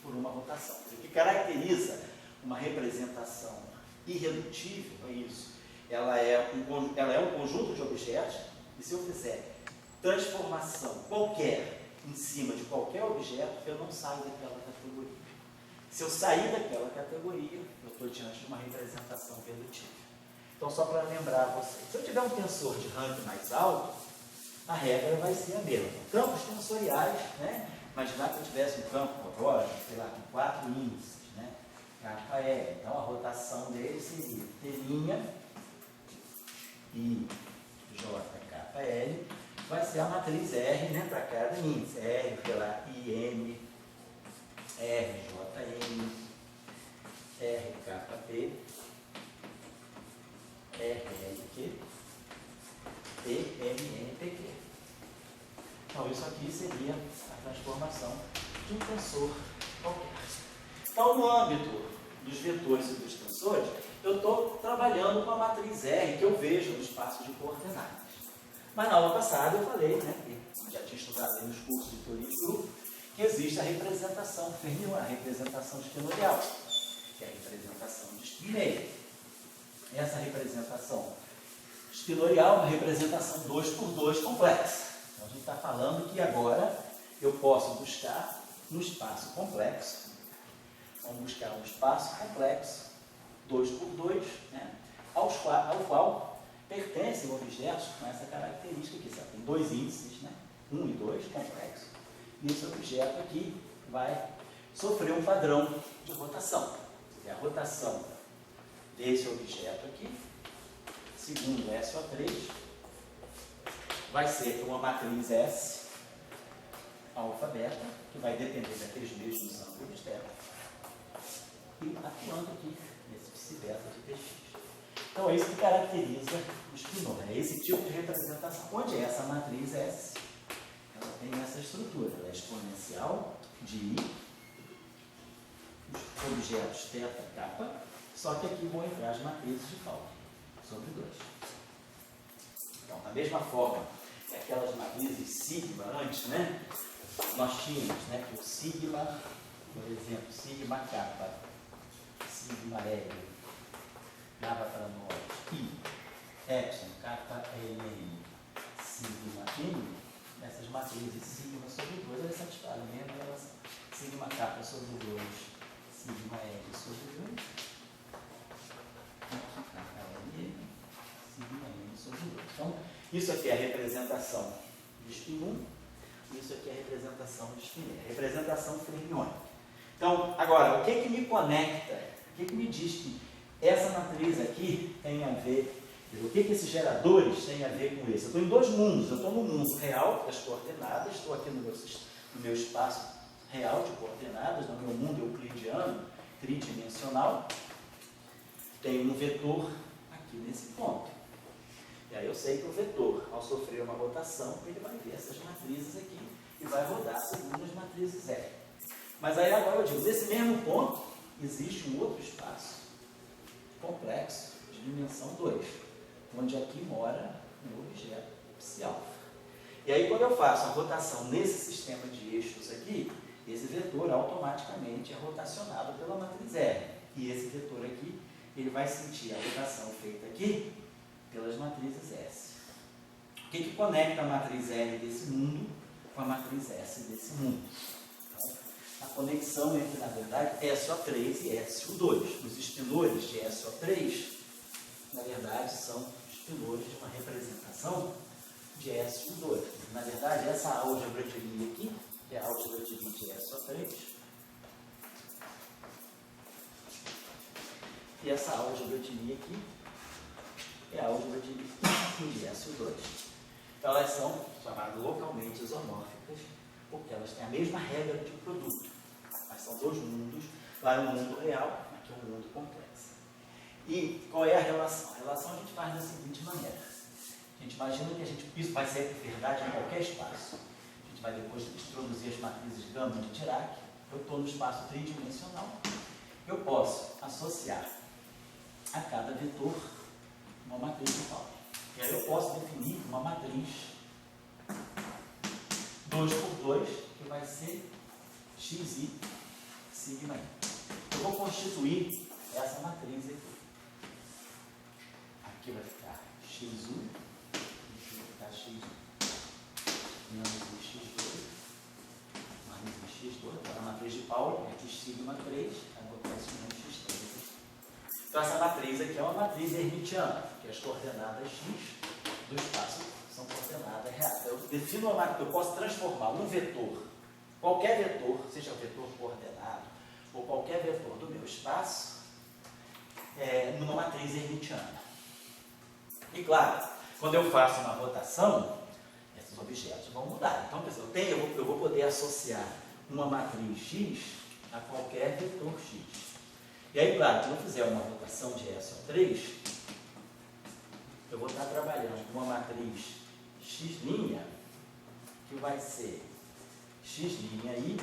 por uma rotação. O que caracteriza uma representação irredutível é isso. Ela é um conjunto de objetos, e se eu fizer transformação qualquer em cima de qualquer objeto, eu não saio daquela categoria. Se eu sair daquela categoria, eu estou diante de uma representação redutível. Então, só para lembrar vocês, se eu tiver um tensor de rank mais alto, a regra vai ser a mesma. Campos tensoriais, né? Imaginar que eu tivesse um campo agora, sei lá, com 4 índices, né? KL. Então, a rotação dele seria T' I, J, KL. Vai ser a matriz R, né? Para cada índice. R pela IM, RJM, RKP, RLQ e MNPQ. Então, isso aqui seria a transformação de um tensor qualquer. Então, no âmbito dos vetores e dos tensores, eu estou trabalhando com a matriz R que eu vejo no espaço de coordenadas. Mas na aula passada eu falei, né, que já tinha estudado aí nos cursos de teoria de grupo, que existe a representação fermioniana, a representação espinorial, que é a representação de spin. Essa representação espinorial é uma representação 2x2 complexa. Então, a gente está falando que agora eu posso buscar um espaço complexo. Vamos buscar um espaço complexo, 2x2, né, ao qual pertencem objetos com essa característica aqui. Tem 2 índices, né, 1 e 2, complexo. E esse objeto aqui vai sofrer um padrão de rotação. A rotação desse objeto aqui, segundo SO3, vai ser uma matriz S alfa beta, que vai depender daqueles mesmos ângulos dela, e atuando aqui nesse psi-beta de Tx. Então, é isso que caracteriza o spinor, é esse tipo de representação. Onde é essa matriz S? Ela tem essa estrutura, ela é exponencial de I, os objetos θ, kappa, só que aqui vão entrar as matrizes de cálculo, sobre 2. Então, da mesma forma que aquelas matrizes sigma antes, né, nós tínhamos, né, que o sigma, por exemplo, sigma kappa, sigma L, dava para nós I, epsilon, kappa, L, sigma M, essas matrizes sigma sobre 2, elas satisfazem a mesma relação. Sigma kappa sobre 2, sigma L sobre 2, kappa L, sigma M sobre 2. Então, isso aqui é a representação de spin 1, isso aqui é a representação de spin 2, a representação fermiônica. Então, agora, o que me conecta, o que me diz que essa matriz aqui tem a ver, o que esses geradores têm a ver com isso? Eu estou em 2 mundos, eu estou no mundo real das coordenadas, estou aqui no meu espaço real de coordenadas, no meu mundo euclidiano, tridimensional, tenho um vetor aqui nesse ponto. E aí eu sei que o vetor, ao sofrer uma rotação, ele vai ver essas matrizes aqui e vai rodar segundo as matrizes R. Mas aí agora eu digo, nesse mesmo ponto, existe um outro espaço complexo de dimensão 2, onde aqui mora um objeto psi-alfa. E aí quando eu faço a rotação nesse sistema de eixos aqui, esse vetor automaticamente é rotacionado pela matriz R. E esse vetor aqui, ele vai sentir a rotação feita aqui pelas matrizes S. O que conecta a matriz R desse mundo com a matriz S desse mundo? Então, a conexão entre, na verdade, SO3 e SO2. Os espinores de SO3, na verdade, são espinores de uma representação de SO2. Na verdade, essa álgebra de Lie aqui, que é a álgebra de Lie de SO3, e essa álgebra de Lie aqui é a álgebra de Lie de SO2. Então, elas são chamadas localmente isomórficas, porque elas têm a mesma regra de produto. Mas são 2 mundos, lá é um mundo real, aqui é um mundo complexo. E qual é a relação? A relação a gente faz da seguinte maneira. A gente imagina que isso vai ser verdade em qualquer espaço. A gente vai depois introduzir as matrizes gama de Dirac. Eu estou no espaço tridimensional. Eu posso associar a cada vetor uma matriz de Pauli. E aí eu posso definir uma matriz 2x2, que vai ser xi sigma i. Eu vou constituir essa matriz aqui. Aqui vai ficar x1, aqui vai ficar x1 menos x2, matriz aqui é uma matriz hermitiana, porque as coordenadas x do espaço são coordenadas reais. Eu defino uma matriz, eu posso transformar um vetor, qualquer vetor, seja vetor coordenado ou qualquer vetor do meu espaço, numa matriz hermitiana. E claro, quando eu faço uma rotação, esses objetos vão mudar. Então, eu vou poder associar uma matriz x a qualquer vetor x. E aí, claro, quando eu fizer uma rotação de SO3, eu vou estar trabalhando com uma matriz x', que vai ser x' i,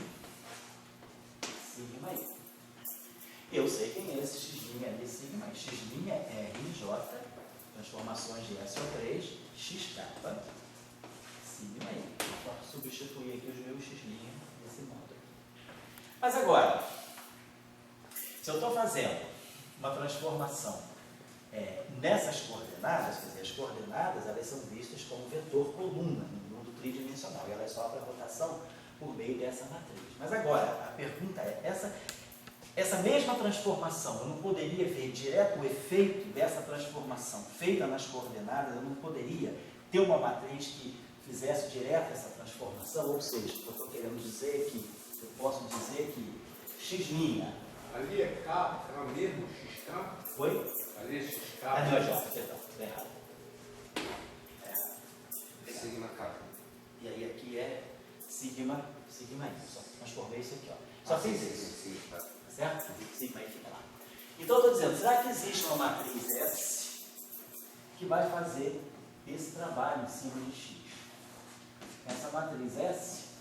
sigma i. Eu sei quem é esse x' ali, sigma i. X' é RJ, transformações de SO3, xk, sigma i. Vou substituir aqui os meus x' nesse modo. Mas agora, se eu estou fazendo uma transformação nessas coordenadas, quer dizer, as coordenadas elas são vistas como vetor coluna no mundo tridimensional, e elas sofrem a rotação por meio dessa matriz. Mas agora, a pergunta é, essa mesma transformação, eu não poderia ver direto o efeito dessa transformação feita nas coordenadas, eu não poderia ter uma matriz que fizesse direto essa transformação, ou seja, eu estou querendo dizer que, eu posso dizer que x'... Ali é K, é o mesmo xk? Foi? Ali é xk. Não, J, perdão, estou errado. Sigma K. E aí aqui é sigma i. Só transformei isso aqui, ó. Só fiz isso. Tá certo? Sigma i fica lá. Então eu estou dizendo, será que existe uma matriz S que vai fazer esse trabalho em cima de x? Essa matriz S,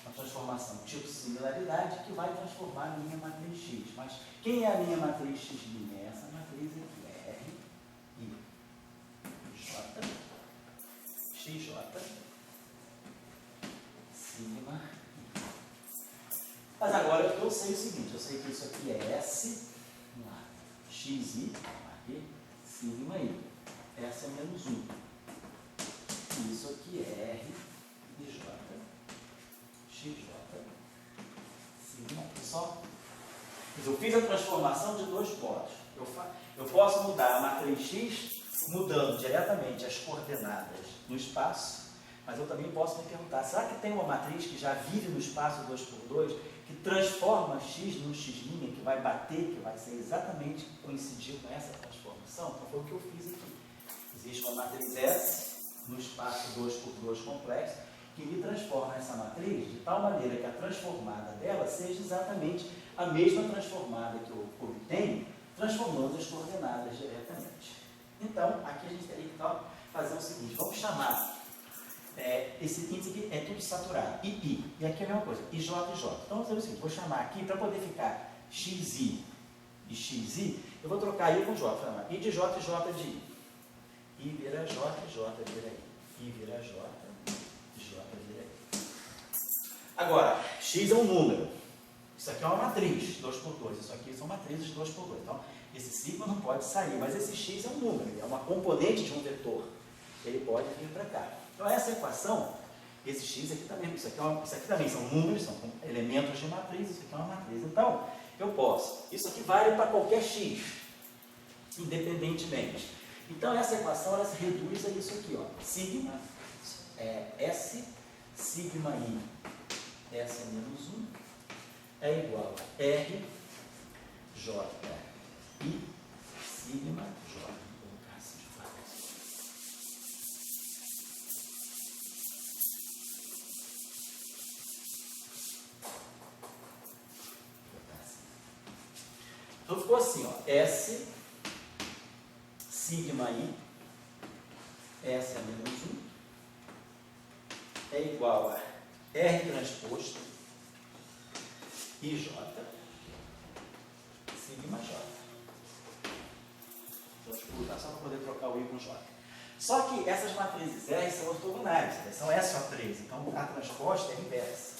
uma transformação tipo similaridade, que vai transformar a minha matriz x. Mas quem é a minha matriz x'? É essa matriz aqui, R, I, J, XJ, sigma I. Mas agora eu sei o seguinte, eu sei que isso aqui é S, vamos lá, XI, aqui, sigma I. S é menos 1. Isso aqui é R e J, XJ, sigma I. Só. Eu fiz a transformação de dois polos. Eu posso mudar a matriz X mudando diretamente as coordenadas no espaço, mas eu também posso me perguntar, será que tem uma matriz que já vive no espaço 2x2, que transforma x num x', que vai bater, que vai ser exatamente coincidir com essa transformação? Então foi o que eu fiz aqui. Existe uma matriz S no espaço 2x2 complexo, que me transforma essa matriz de tal maneira que a transformada dela seja exatamente a mesma transformada que eu obtenho, transformando as coordenadas diretamente. Então, aqui a gente teria que fazer o seguinte, vamos chamar esse índice aqui é tudo saturado, II, e aqui é a mesma coisa, IJ, IJ. Então, vamos fazer o seguinte, vou chamar aqui, para poder ficar XI e XI, eu vou trocar I com J, vou chamar I de J e J de I. I vira J, J vira I. I vira J, J vira I. Agora, X é um número. Isso aqui é uma matriz, 2x2. Isso aqui são matrizes 2x2. Então, esse sigma não pode sair, mas esse x é um número, é uma componente de um vetor. Ele pode vir para cá. Então, essa equação, esse x aqui também, isso aqui também são números, são elementos de matriz, isso aqui é uma matriz. Então, eu posso. Isso aqui vale para qualquer x, independentemente. Então, essa equação ela se reduz a isso aqui, ó. Sigma S, sigma I, S é menos 1, é igual a R, J, I, sigma J. Vou colocar assim de fato. Então ficou assim, ó, S, sigma I, S é menos 1, é igual a R transposto, IJ, sigma J. Vou disputar só para poder trocar o I com J. Só que essas matrizes R são ortogonais, são SO3, então a transposta é inversa.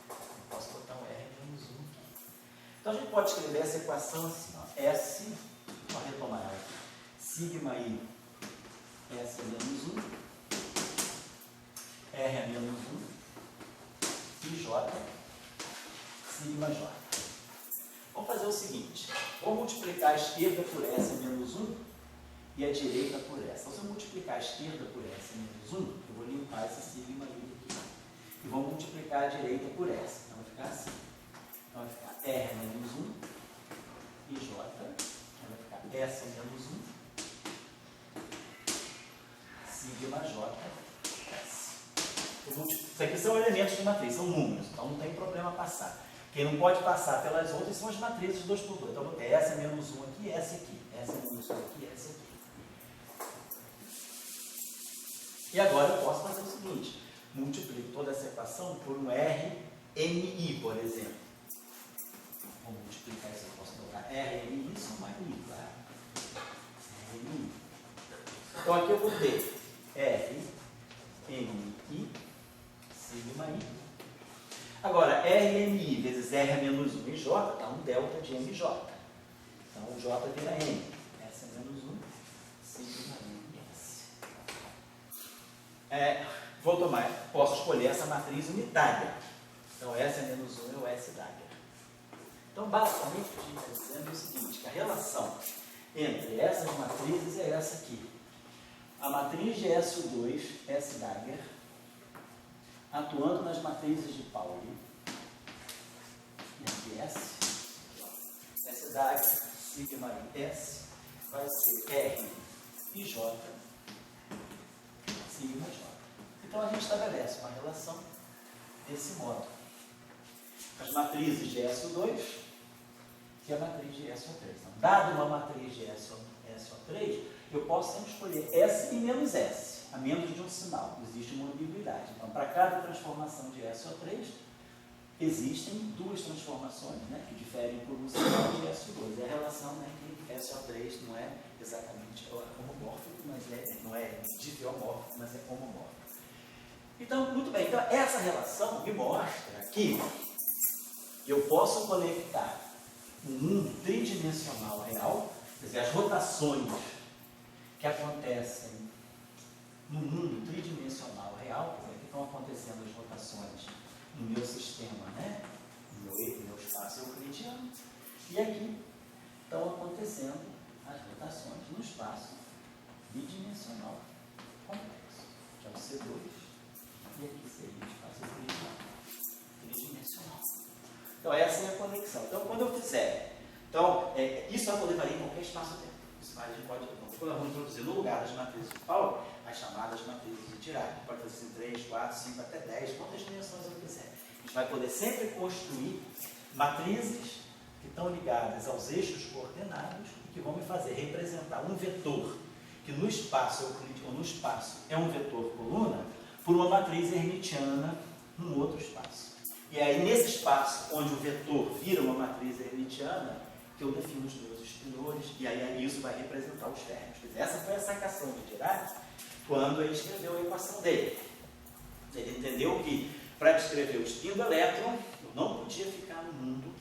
Eu posso botar um R menos 1 aqui. Então a gente pode escrever essa equação assim, ó, S, vou retomar ela aqui, sigma I, S é menos 1, R é menos 1, IJ, sigma J. Vamos fazer o seguinte, vou multiplicar multiplicar a esquerda por essa menos 1 e a direita por essa. Então, se eu multiplicar a esquerda por essa menos 1, eu vou limpar esse sigma aí aqui. E vou multiplicar a direita por essa. Então, vai ficar assim. Então, vai ficar R menos 1 e J. Então, vai ficar essa menos 1, sigma J. Isso aqui são elementos de matriz, são números, então não tem problema passar. Quem não pode passar pelas outras são as matrizes de 2 por 2. Então, eu vou ter essa menos 1 aqui, essa aqui. Essa menos 1 aqui, essa aqui. E agora eu posso fazer o seguinte: multiplico toda essa equação por um RMI, por exemplo. Vou multiplicar isso, eu posso colocar RMI somar I, claro. RMI. Então aqui eu vou ter RMI sigma I. Agora, RMI vezes R menos 1 e J dá um delta de MJ. Então o J vira M. S menos 1, sigma MS. Posso escolher essa matriz unitária. Então S menos 1 é o S dagger. Então, basicamente, o que a gente está dizendo é o seguinte, que a relação entre essas matrizes é essa aqui. A matriz de SO2, S dagger, atuando nas matrizes de Pauli, e aqui S dagger, sigma I, S, vai ser R e J, sigma J. Então, a gente estabelece uma relação desse modo. As matrizes de SO2 e a matriz de SO3. Então, dado uma matriz de SO3, eu posso sempre escolher S e menos S, a menos de um sinal. Existe uma ambiguidade. Então, para cada transformação de SO3, existem duas transformações, né, que diferem por um sinal de SO2. É a relação, né, que SO3 não é exatamente homomórfico, mas não é difiomórfico, mas é homomórfico. Então, muito bem. Então, essa relação me mostra que eu posso conectar um mundo tridimensional real, quer dizer, as rotações que acontecem no mundo tridimensional real, quer dizer, que estão acontecendo as rotações no meu sistema, né? No meu espaço euclidiano, e aqui estão acontecendo as rotações no espaço bidimensional complexo, que é o C2, e aqui seria o espaço euclidiano tridimensional. Então, essa é a conexão. Então, quando eu fizer, isso vai poder variar em qualquer espaço-tempo. Isso a gente pode, quando eu vou introduzir no lugar das matrizes de Pauli, as chamadas matrizes de Dirac. Pode fazer assim 3, 4, 5, até 10, quantas dimensões eu quiser. A gente vai poder sempre construir matrizes que estão ligadas aos eixos coordenados e que vão me fazer representar um vetor que no espaço euclidiano, no espaço é um vetor coluna, por uma matriz hermitiana num outro espaço. E aí, nesse espaço onde o vetor vira uma matriz hermitiana, que eu defino os meus espinores, e aí isso vai representar os términos. Quer dizer, essa foi a sacação de Dirac quando ele escreveu a equação dele. Ele entendeu que, para descrever o spin do elétron, eu não podia ficar no mundo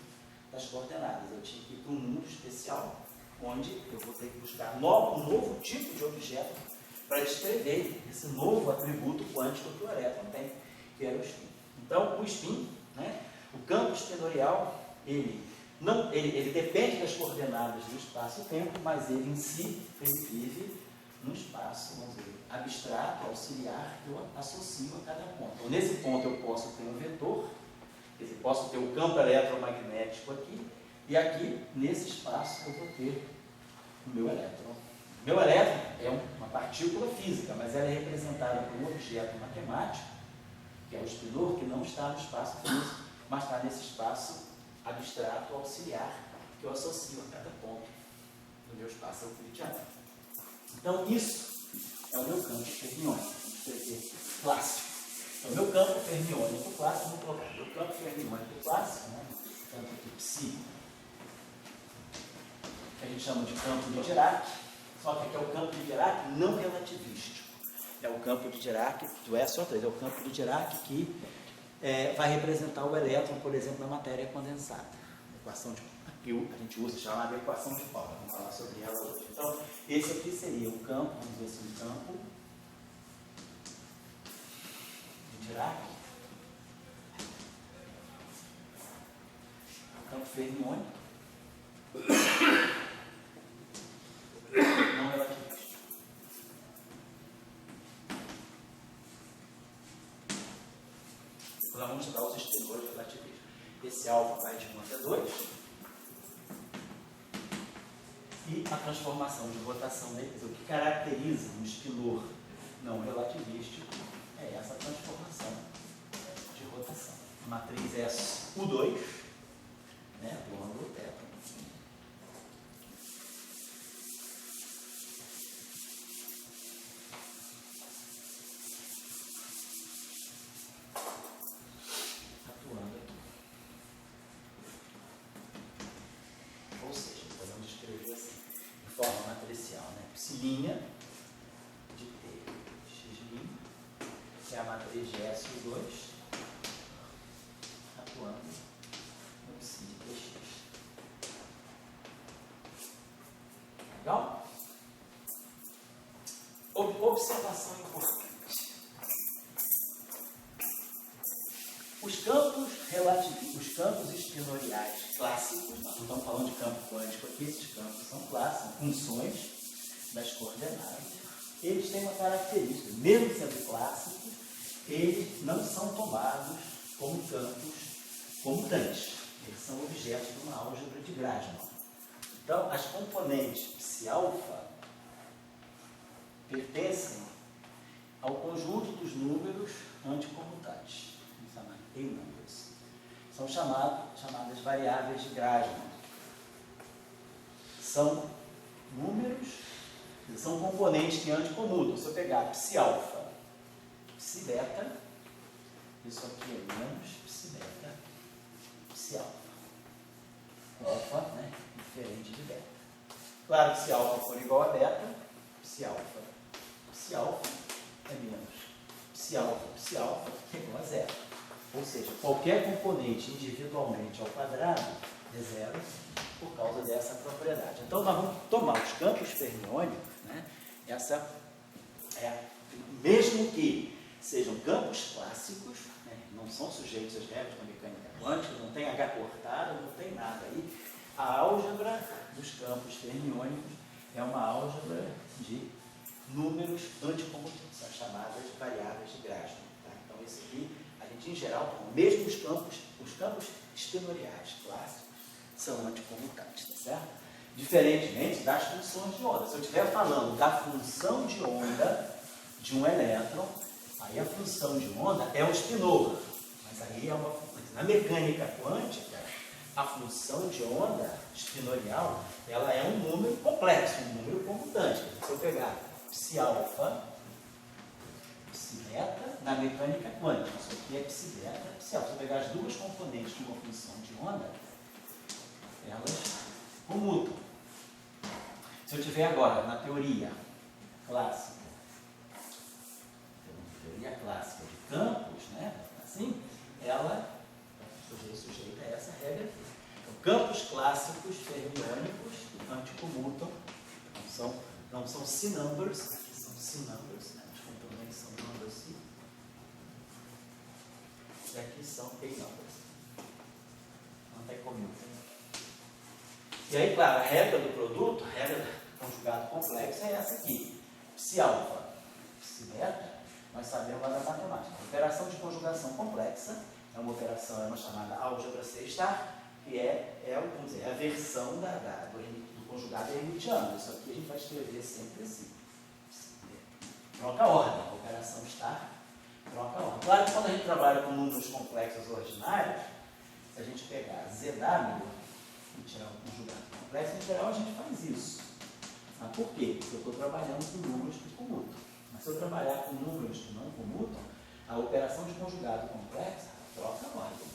das coordenadas. Eu tinha que ir para um mundo especial, onde eu vou ter que buscar um novo tipo de objeto para descrever esse novo atributo quântico que o elétron tem, que era o spin. Então, o spin, né, o campo espinorial, ele depende das coordenadas do espaço-tempo, mas ele em si, ele vive num espaço, vamos dizer, abstrato, auxiliar, que eu associo a cada ponto. Então, nesse ponto eu posso ter um vetor, quer dizer, posso ter o campo eletromagnético aqui, e aqui, nesse espaço, eu vou ter o meu elétron. O meu elétron é uma partícula física, mas ela é representada por um objeto matemático, que é o espinor, que não está no espaço físico, mas está nesse espaço abstrato auxiliar, que eu associo a cada ponto do meu espaço euclidiano. Então, isso é o meu campo fermiônico, clássico. Então, o meu campo fermiônico clássico, vou colocar o meu campo fermiônico clássico, né? Campo aqui psi, que a gente chama de campo de Dirac, só que aqui é o campo de Dirac não relativístico. É o campo de Dirac do SO3, é o campo de Dirac que vai representar o elétron, por exemplo, na matéria condensada. A equação aqui a gente usa chamada equação de Pauli, vamos falar sobre ela hoje. Então, esse aqui seria o campo, vamos dizer assim, o campo de Dirac, o campo fermiônico, vamos dar os espinores relativistas. Esse alfa vai de 1 até 2. E a transformação de rotação dele, o que caracteriza um espinor não relativístico é essa transformação de rotação. A matriz é U2, né, do ângulo θ. Atuando aqui. Ou seja, podemos escrever assim, de forma matricial, né? Psilinha de T, x', que é a matriz de SU2, atuando no psi de Tx. Legal? Observação importante. Os campos espinoriais clássicos, nós não estamos falando de campo quântico aqui, esses campos são clássicos, são funções das coordenadas. Eles têm uma característica, mesmo sendo clássicos, eles não são tomados como campos comutantes. Eles são objetos de uma álgebra de Grassmann. Então, as componentes psi-alfa pertencem ao conjunto dos números anticomutantes, chamados A-numbers. São chamadas variáveis de Grassmann. São números, são componentes que anticomutam. Se eu pegar psi-alfa, psi-beta, isso aqui é menos psi-beta, psi-alfa. Alfa, né, diferente de beta. Claro que se alfa for igual a beta, psi-alfa é menos psi-alfa é igual a zero. Ou seja, qualquer componente individualmente ao quadrado é zero por causa dessa propriedade. Então, nós vamos tomar os campos fermiônicos, né? Mesmo que sejam campos clássicos, né? Não são sujeitos às regras da mecânica quântica, não tem H cortado, não tem nada aí. A álgebra dos campos fermiônicos é uma álgebra de números anticomutantes, são chamadas variáveis de Grassmann. Tá? Então, esse aqui, a gente em geral, mesmo os campos espinoriais clássicos são anticomutantes, tá certo? Diferentemente das funções de onda. Se eu estiver falando da função de onda de um elétron, aí a função de onda é o espinor. Mas aí é uma função. Na mecânica quântica, a função de onda espinorial, ela é um número complexo, um número comutante. Se eu pegar psi-alfa, psi-beta, na mecânica quântica, isso aqui é psi-beta, psi-alfa. Se eu pegar as duas componentes de uma função de onda, elas comutam. Se eu tiver agora na teoria clássica de campos, né? Assim, ela é sujeita a essa regra aqui. Então, campos clássicos fermiônicos anticomutam, não são C-numbers, aqui são C-numbers, né? As componentes são numbers C, e aqui são A-numbers. Anticomutam. E aí, claro, a regra do produto, a regra do conjugado complexo é essa aqui. Psi-alfa, psi-beta, nós sabemos lá da matemática. A operação de conjugação complexa é uma chamada álgebra C-star, que vamos dizer, a versão do conjugado hermitiano. Isso aqui a gente vai escrever sempre assim. Troca a ordem, a operação star, troca a ordem. Claro que quando a gente trabalha com números complexos ordinários, se a gente pegar ZW e tirar o conjugado complexo, em geral a gente faz isso. Mas por quê? Porque eu estou trabalhando com números que comutam. Mas se eu trabalhar com números que não comutam, a operação de conjugado complexa troca a ordem.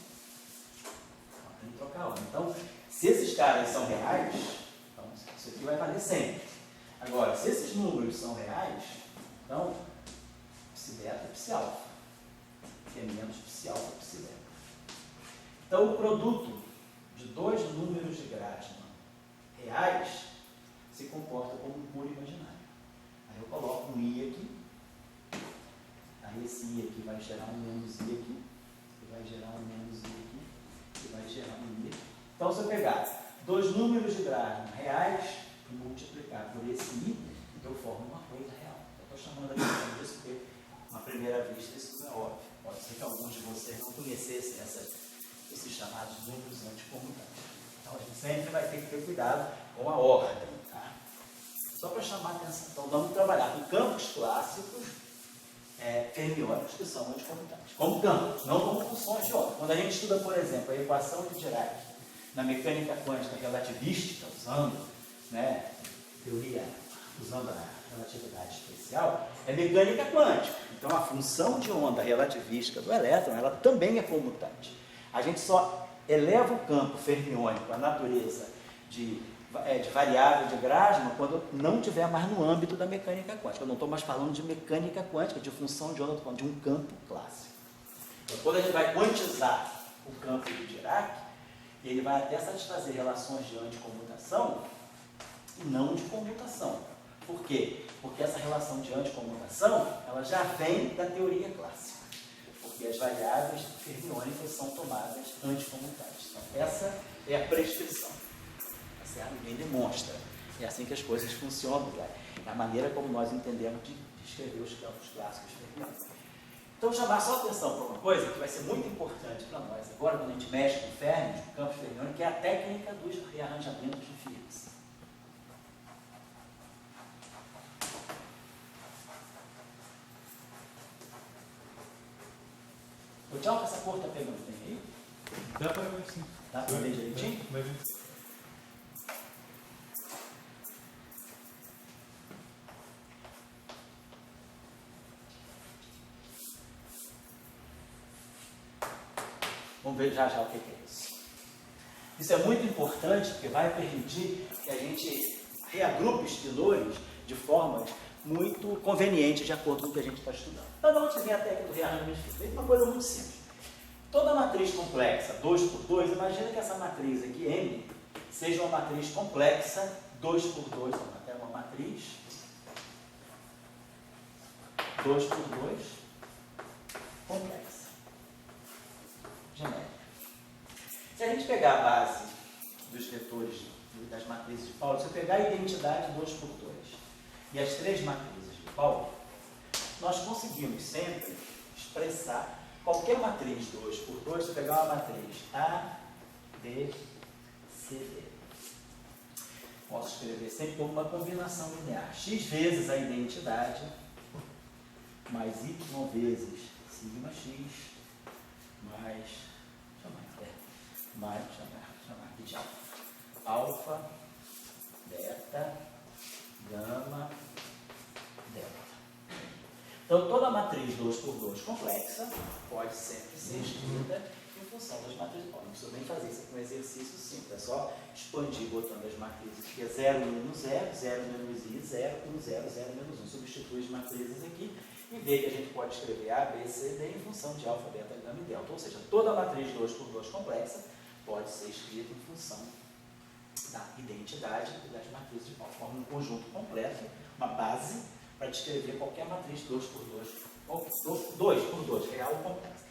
Tem que trocar a ordem. Então, se esses caras são reais, então isso aqui vai valer sempre. Agora, se esses números são reais, então, psi-beta é psi-alfa, que é menos psi-alfa psi-beta. Então, o produto de dois números de Grassmann reais se comporta como um puro imaginário. Aí eu coloco um i aqui, aí esse i aqui vai gerar um menos i aqui, que vai gerar um menos i aqui, que vai gerar um i aqui. Então, se eu pegar dois números de Grassmann reais e multiplicar por esse i, eu formo uma coisa real. Eu estou chamando a atenção disso porque, à primeira vista, isso não é óbvio. Pode ser que alguns de vocês não conhecessem esses chamados núcleos anticomutantes. Então, a gente sempre vai ter que ter cuidado com a ordem, tá? Só para chamar a atenção. Então, vamos trabalhar com campos clássicos fermiônicos que são anticomutantes. Como campos, não como funções de ordem. Quando a gente estuda, por exemplo, a equação de Dirac na mecânica quântica relativística, usando teoria, usando a relatividade especial, é mecânica quântica. Então, a função de onda relativística do elétron, ela também é comutante. A gente só eleva o campo fermiônico à natureza de variável de Grassmann quando não tiver mais no âmbito da mecânica quântica. Eu não estou mais falando de mecânica quântica, de função de onda, estou falando de um campo clássico. Então, quando a gente vai quantizar o campo de Dirac, ele vai até satisfazer relações de anticomutação e não de comutação. Por quê? Porque essa relação de anticomutação, ela já vem da teoria clássica. Porque as variáveis fermiônicas são tomadas anticomutantes. Então, essa é a prescrição. Tá certo? Ninguém demonstra. É assim que as coisas funcionam. É a maneira como nós entendemos de descrever os campos clássicos fermiônicos. Então, chamar só atenção para uma coisa que vai ser muito importante para nós agora, quando a gente mexe com férmions, com campos fermiônicos, que é a técnica dos rearranjamentos de Fields. O tchau, essa cor está pegando bem aí? Dá para ver sim. Dá para ver direitinho? Vai ver. Vamos ver já já o que é isso. Isso é muito importante porque vai permitir que a gente reagrupe os pilores de formas muito convenientes de acordo com o que a gente está estudando. Então, de onde vem a técnica do rearranjamento de Fields? É uma coisa muito simples. Toda matriz complexa 2x2, imagina que essa matriz aqui, M, seja uma matriz complexa 2x2, até uma matriz 2x2 complexa, genérica. Se a gente pegar a base dos vetores das matrizes de Pauli, se eu pegar a identidade 2x2 e as três matrizes de Pauli, nós conseguimos sempre expressar qualquer matriz 2x2, se eu pegar uma matriz A, B, C, D. Posso escrever sempre como uma combinação linear. X vezes a identidade, mais Y vezes sigma X, mais, chamar aqui de alfa, beta, gama, delta. Então, toda matriz 2x2 complexa pode sempre ser escrita em função das matrizes. Não precisa nem fazer isso aqui, um exercício simples. É só expandir botando as matrizes que é 0 menos 0, 0 menos i, 0, 1, 0, 0 menos 1. Substitui as matrizes aqui e vê que a gente pode escrever A, B, C, D em função de alfa, beta, gama e delta. Ou seja, toda matriz 2x2 complexa pode ser escrita em função da identidade das matrizes de Pauli. Forma um conjunto completo, uma base, para descrever qualquer matriz 2x2, ou 2x2, real ou complexa.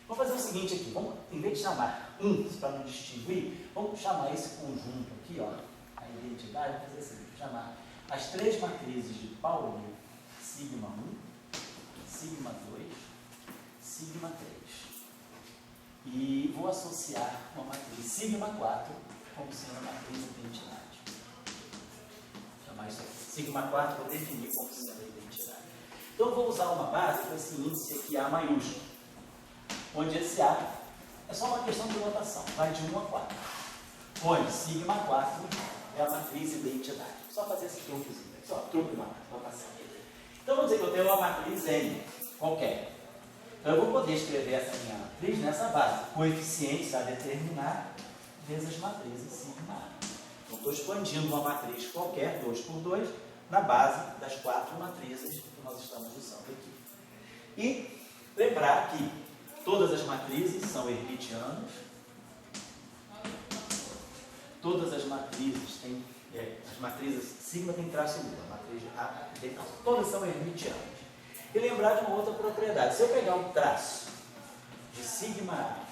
Vamos fazer o seguinte aqui, vamos, em vez de chamar para não distinguir, vamos chamar esse conjunto aqui, ó, a identidade, vamos fazer o seguinte, chamar as três matrizes de Pauli, sigma 1, sigma 2, sigma 3. E vou associar uma matriz sigma 4 como sendo a matriz identidade. Chamar isso aqui. Sigma 4 vou definir como sendo a identidade. Então eu vou usar uma base com esse índice aqui A maiúsculo, onde esse A é só uma questão de notação, vai de 1 a 4. Onde sigma 4 é a matriz identidade. Só fazer esse truquezinho, só truque uma notação. Então vamos dizer que eu tenho uma matriz N qualquer. Então eu vou poder escrever essa minha matriz nessa base, coeficientes a determinar vezes matrizes sigma A. Então estou expandindo uma matriz qualquer, 2x2, na base das 4 matrizes que nós estamos usando aqui. E lembrar que todas as matrizes são hermitianas, todas as matrizes têm, as matrizes sigma tem traço nulo, a matriz A tem traço, todas são hermitianas. E lembrar de uma outra propriedade, se eu pegar um traço de sigma A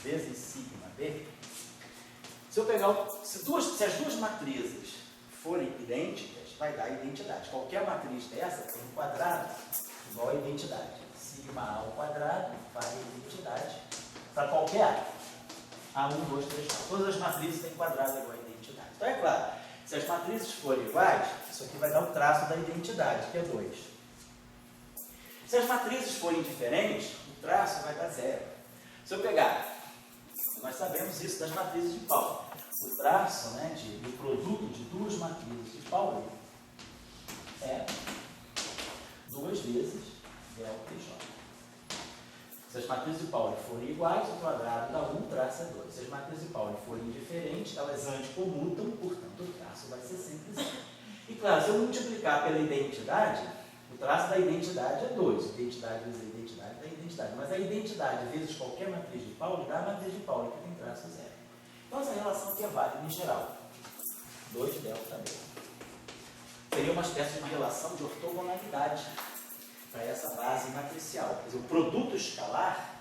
vezes sigma B, se as duas matrizes forem idênticas, vai dar identidade. Qualquer matriz dessa tem um quadrado igual a identidade. Sigma A ao quadrado vai a identidade para qualquer A. A1, 2, 3, 4. Todas as matrizes têm quadrado igual à identidade. Então, é claro, se as matrizes forem iguais, isso aqui vai dar o traço da identidade, que é 2. Se as matrizes forem diferentes, o traço vai dar 0. Se eu pegar, nós sabemos isso das matrizes de Pauli. O traço, né, do produto de duas matrizes de Pauli é 2 vezes delta e J. Se as matrizes de Pauli forem iguais, o quadrado da 1, o traço é 2. Se as matrizes de Pauli forem diferentes, elas anticomutam, portanto, o traço vai ser sempre 0. E claro, se eu multiplicar pela identidade, o traço da identidade é 2. Identidade vezes a identidade dá identidade. Mas a identidade vezes qualquer matriz de Pauli dá a matriz de Pauli, que tem traço 0. Então, essa relação aqui é válida em geral. 2 delta B. Seria uma espécie de uma relação de ortogonalidade para essa base matricial. Quer dizer, o produto escalar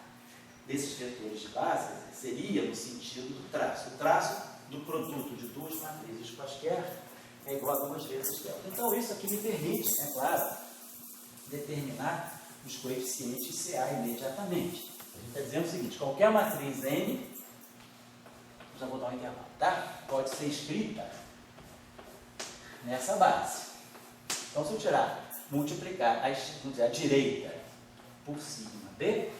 desses vetores de base seria no sentido do traço. O traço do produto de duas matrizes quaisquer é igual a 2 vezes delta. Então, isso aqui me permite, é claro, determinar os coeficientes CA imediatamente. A gente está dizendo o seguinte: qualquer matriz N, já vou dar um intervalo, tá? Pode ser escrita nessa base. Então, se eu multiplicar a direita por sigma B,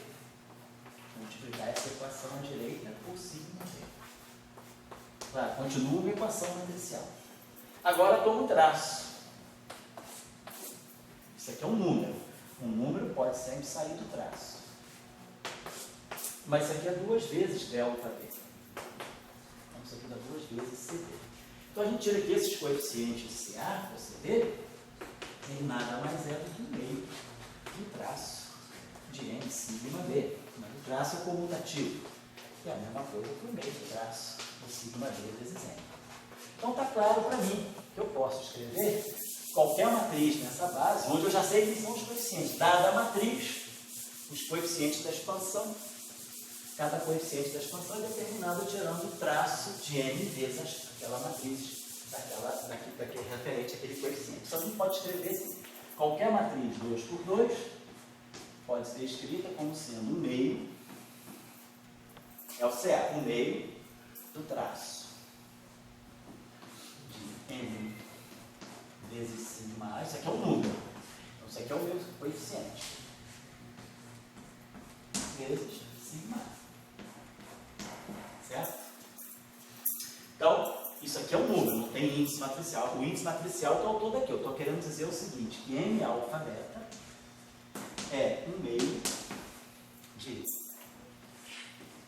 multiplicar essa equação à direita por sigma B. Claro, continua uma equação matricial. Agora toma um traço. Isso aqui é um número. Um número pode sempre sair do traço. Mas isso aqui é 2 vezes delta B. Então isso aqui dá 2 vezes CD. Então a gente tira aqui esses coeficientes CA, ou CD, ele nada mais é do que o meio do traço de M sigma B. Mas o traço é comutativo, que é a mesma coisa que o meio do traço, o sigma B vezes M. Então está claro para mim que eu posso escrever qualquer matriz nessa base, onde eu já sei quem são os coeficientes. Dada a matriz, os coeficientes da expansão. Cada coeficiente da expansão é determinado tirando o traço de M vezes aquela matriz, daquele referente àquele coeficiente. Só a gente pode escrever assim: qualquer matriz 2 por 2 pode ser escrita como sendo o meio, é o CA, o meio do traço de M vezes sigma A. Isso aqui é um número, então isso aqui é o meu coeficiente, vezes sigma A. Certo? Então, isso aqui é um número, não tem índice matricial. O índice matricial está todo aqui. Eu estou querendo dizer o seguinte, que M alfa beta é um meio de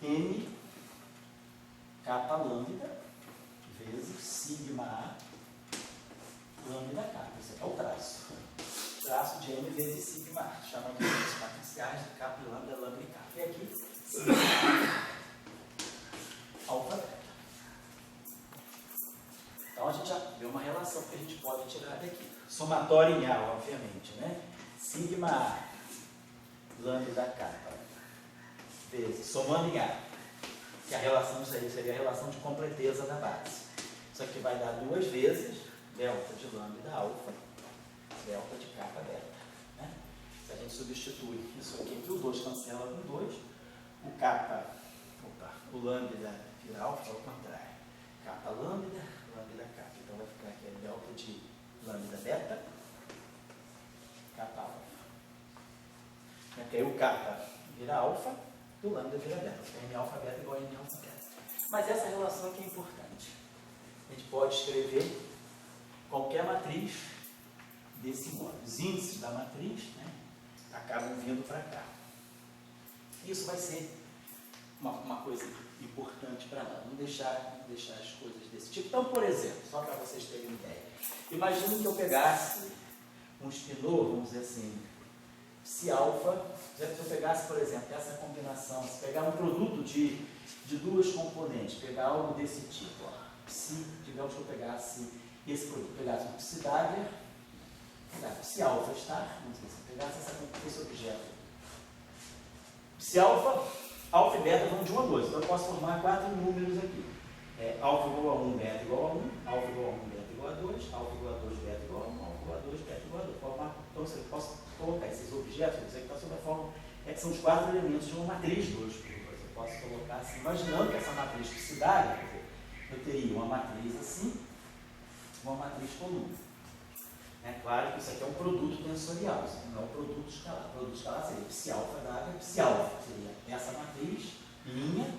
M kappa lambda vezes sigma A lambda kappa. Esse aqui é o traço. Traço de M vezes sigma A. Chamamos de índices matriciais de kappa e lambda, lambda e kappa. E aqui, sigma A alfa beta. Então a gente já vê uma relação que a gente pode tirar daqui. Somatória em A, obviamente, né? Sigma A lambda kappa vezes, somando em A, que a relação disso aí seria a relação de completeza da base. Isso aqui vai dar 2 vezes delta de lambda alfa, delta de kappa beta. Né? Se a gente substitui isso aqui entre o 2, cancela com 2, o lambda vira alfa ao contrário. Kappa lambda, lambda kappa. Então vai ficar aqui a delta de lambda beta, kappa alfa. Aqui o kappa vira alfa, o lambda vira beta. M alfa beta igual a M alfa beta. Mas essa relação aqui é importante. A gente pode escrever qualquer matriz desse modo. Os índices da matriz, né, acabam vindo para cá. Isso vai ser uma coisa importante para nós. Não deixar as coisas desse tipo. Então, por exemplo, só para vocês terem uma ideia. Imagine que eu pegasse um spinor, vamos dizer assim, psi alfa. Se eu pegasse, por exemplo, essa combinação, se pegar um produto de duas componentes, pegar algo desse tipo, ó, psi, digamos que eu pegasse esse produto, pegasse um psi dagger, psi alfa star, vamos dizer, se eu pegasse esse objeto, psi alfa e beta vão de 1 a 2, então eu posso formar 4 números aqui. Alfa igual a 1, beta igual a 1, alfa igual a 1, beta igual a 2, alfa igual a 2, beta igual a 1, alfa igual a 2, beta igual a 2. Então eu posso colocar esses objetos, isso aqui está sob a forma, que são os 4 elementos de uma matriz 2 por 2. Eu posso colocar assim, imaginando que essa matriz psidária, quer dizer, eu teria uma matriz assim, uma matriz coluna. É claro que isso aqui é um produto tensorial, isso aqui não é um produto escalar. O produto escalar seria psi-alfa dada psi-alfa, seria essa matriz linha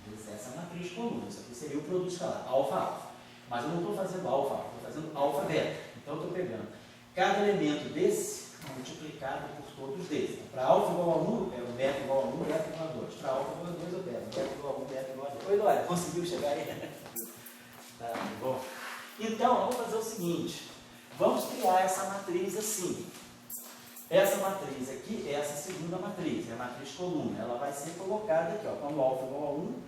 vezes essa matriz coluna. Isso aqui seria o produto escalar, alfa-alfa. Mas eu não estou fazendo alfa-alfa, estou fazendo alfa-beta. Então eu estou pegando cada elemento desse multiplicado por todos desses. Para alfa igual a 1, eu pego beta igual a 1, beta igual a 2. Para alfa igual a 2, eu pego beta igual a 1, beta igual a 2. Oi, Dória, conseguiu chegar aí? Tá bom. Então, vamos fazer o seguinte. Vamos criar essa matriz assim. Essa matriz aqui é essa segunda matriz, é a matriz coluna. Ela vai ser colocada aqui, ó, quando alfa igual a 1,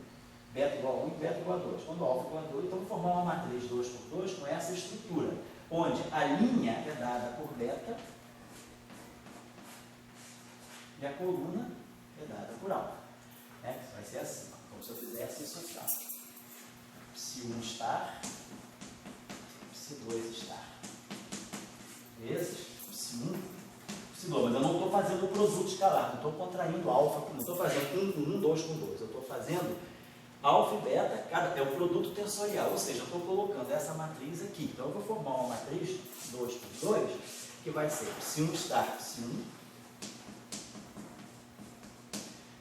beta igual a 1 e beta igual a 2. Quando alfa igual a 2, então vou formar uma matriz 2 por 2 com essa estrutura, onde a linha é dada por beta e a coluna é dada por alfa. Vai ser assim, ó, como se eu fizesse isso aqui. Ó. Psi1 estar, Psi2 estar. Vezes Psi1, Psi2. Mas eu não estou fazendo o produto escalar, não estou contraindo alfa, não estou fazendo 1 com 1, 2 com 2. Eu estou fazendo alfa e beta, é o produto tensorial, ou seja, eu estou colocando essa matriz aqui. Então eu vou formar uma matriz 2 por 2, que vai ser Psi1 estar, Psi1,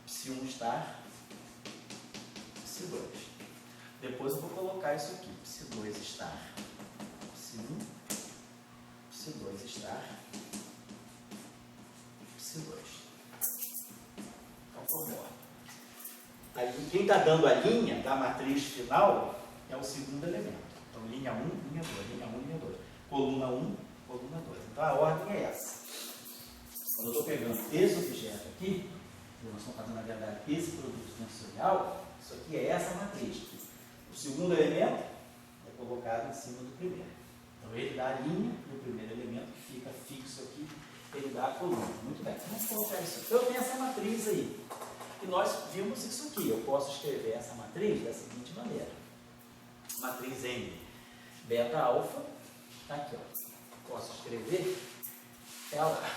Psi1 estar, Psi2. Depois eu vou colocar isso aqui, Psi2 estar, Psi1, Psi2 estar, Psi2. Então formou. Aí, quem está dando a linha da matriz final é o segundo elemento. Então, linha 1, linha 2, linha 1, linha 2. Coluna 1, coluna 2. Então, a ordem é essa. Quando eu estou pegando esse objeto aqui, nós estamos fazendo, na verdade, esse produto tensorial, isso aqui é essa matriz. O segundo elemento é colocado em cima do primeiro. Então, ele dá a linha do primeiro elemento, que fica fixo aqui, ele dá a coluna. Muito bem. Vamos colocar isso aqui. Eu tenho essa matriz aí. E nós vimos isso aqui. Eu posso escrever essa matriz da seguinte maneira. Matriz M beta alfa. Está aqui, ó. Posso escrever ela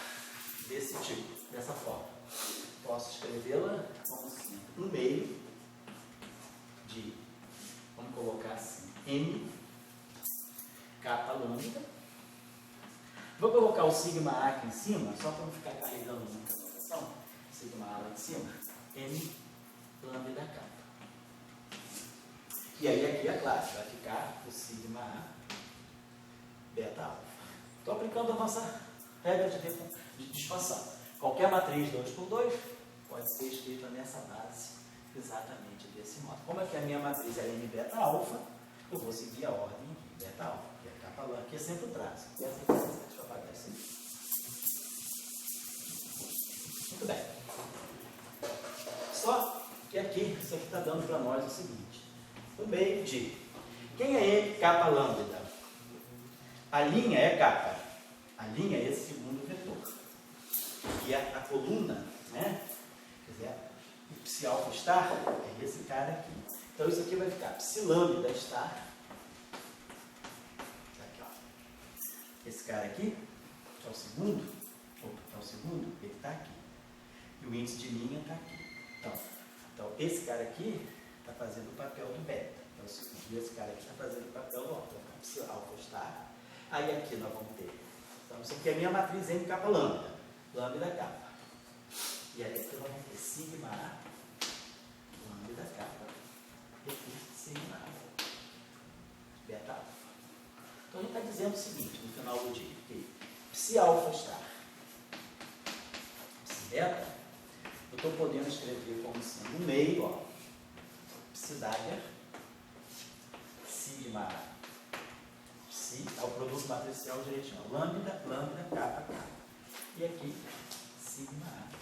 desse tipo, dessa forma. Posso escrevê-la como assim, no meio de, vamos colocar assim, M capa lambda. Vou colocar o sigma A aqui em cima, só para não ficar carregando muita notação. Sigma A lá em cima. M lambda capa. E aí aqui, é claro, vai ficar o sigma A beta alfa. Estou aplicando a nossa regra de expansão. Qualquer matriz 2 por 2 pode ser escrita nessa base exatamente desse modo. Como é que a minha matriz é M beta alfa, eu vou seguir a ordem aqui, beta alfa, que é a capa lambda, que é sempre o traço. Deixa eu apagar isso aí. Muito bem. Só que aqui, isso aqui está dando para nós o seguinte. No meio de quem é M capa lambda? A linha é capa. A linha é esse segundo vetor. E a coluna, né? Quer dizer, o psi alfa estar é esse cara aqui. Então isso aqui vai ficar psi lambda estar. Aqui, ó. Esse cara aqui, que é o segundo, ele está aqui. E o índice de linha está aqui. Então, esse cara aqui está fazendo o papel do beta. Então, esse cara aqui está fazendo o papel do alfa. Então, psi alfa estar. Aí aqui nós vamos ter. Então, isso aqui é a minha matriz M capa lambda. Lambda capa. E aí aqui nós vamos ter sigma A, lambda capa, e aqui sigma A, beta alfa. Então a gente está dizendo o seguinte, no final do dia, que psi alfa estar, psi beta, eu estou podendo escrever como sendo no meio, ó, psi dagger, sigma A, psi, é o produto matricial direitinho, lambda, capa, capa. E aqui, sigma A,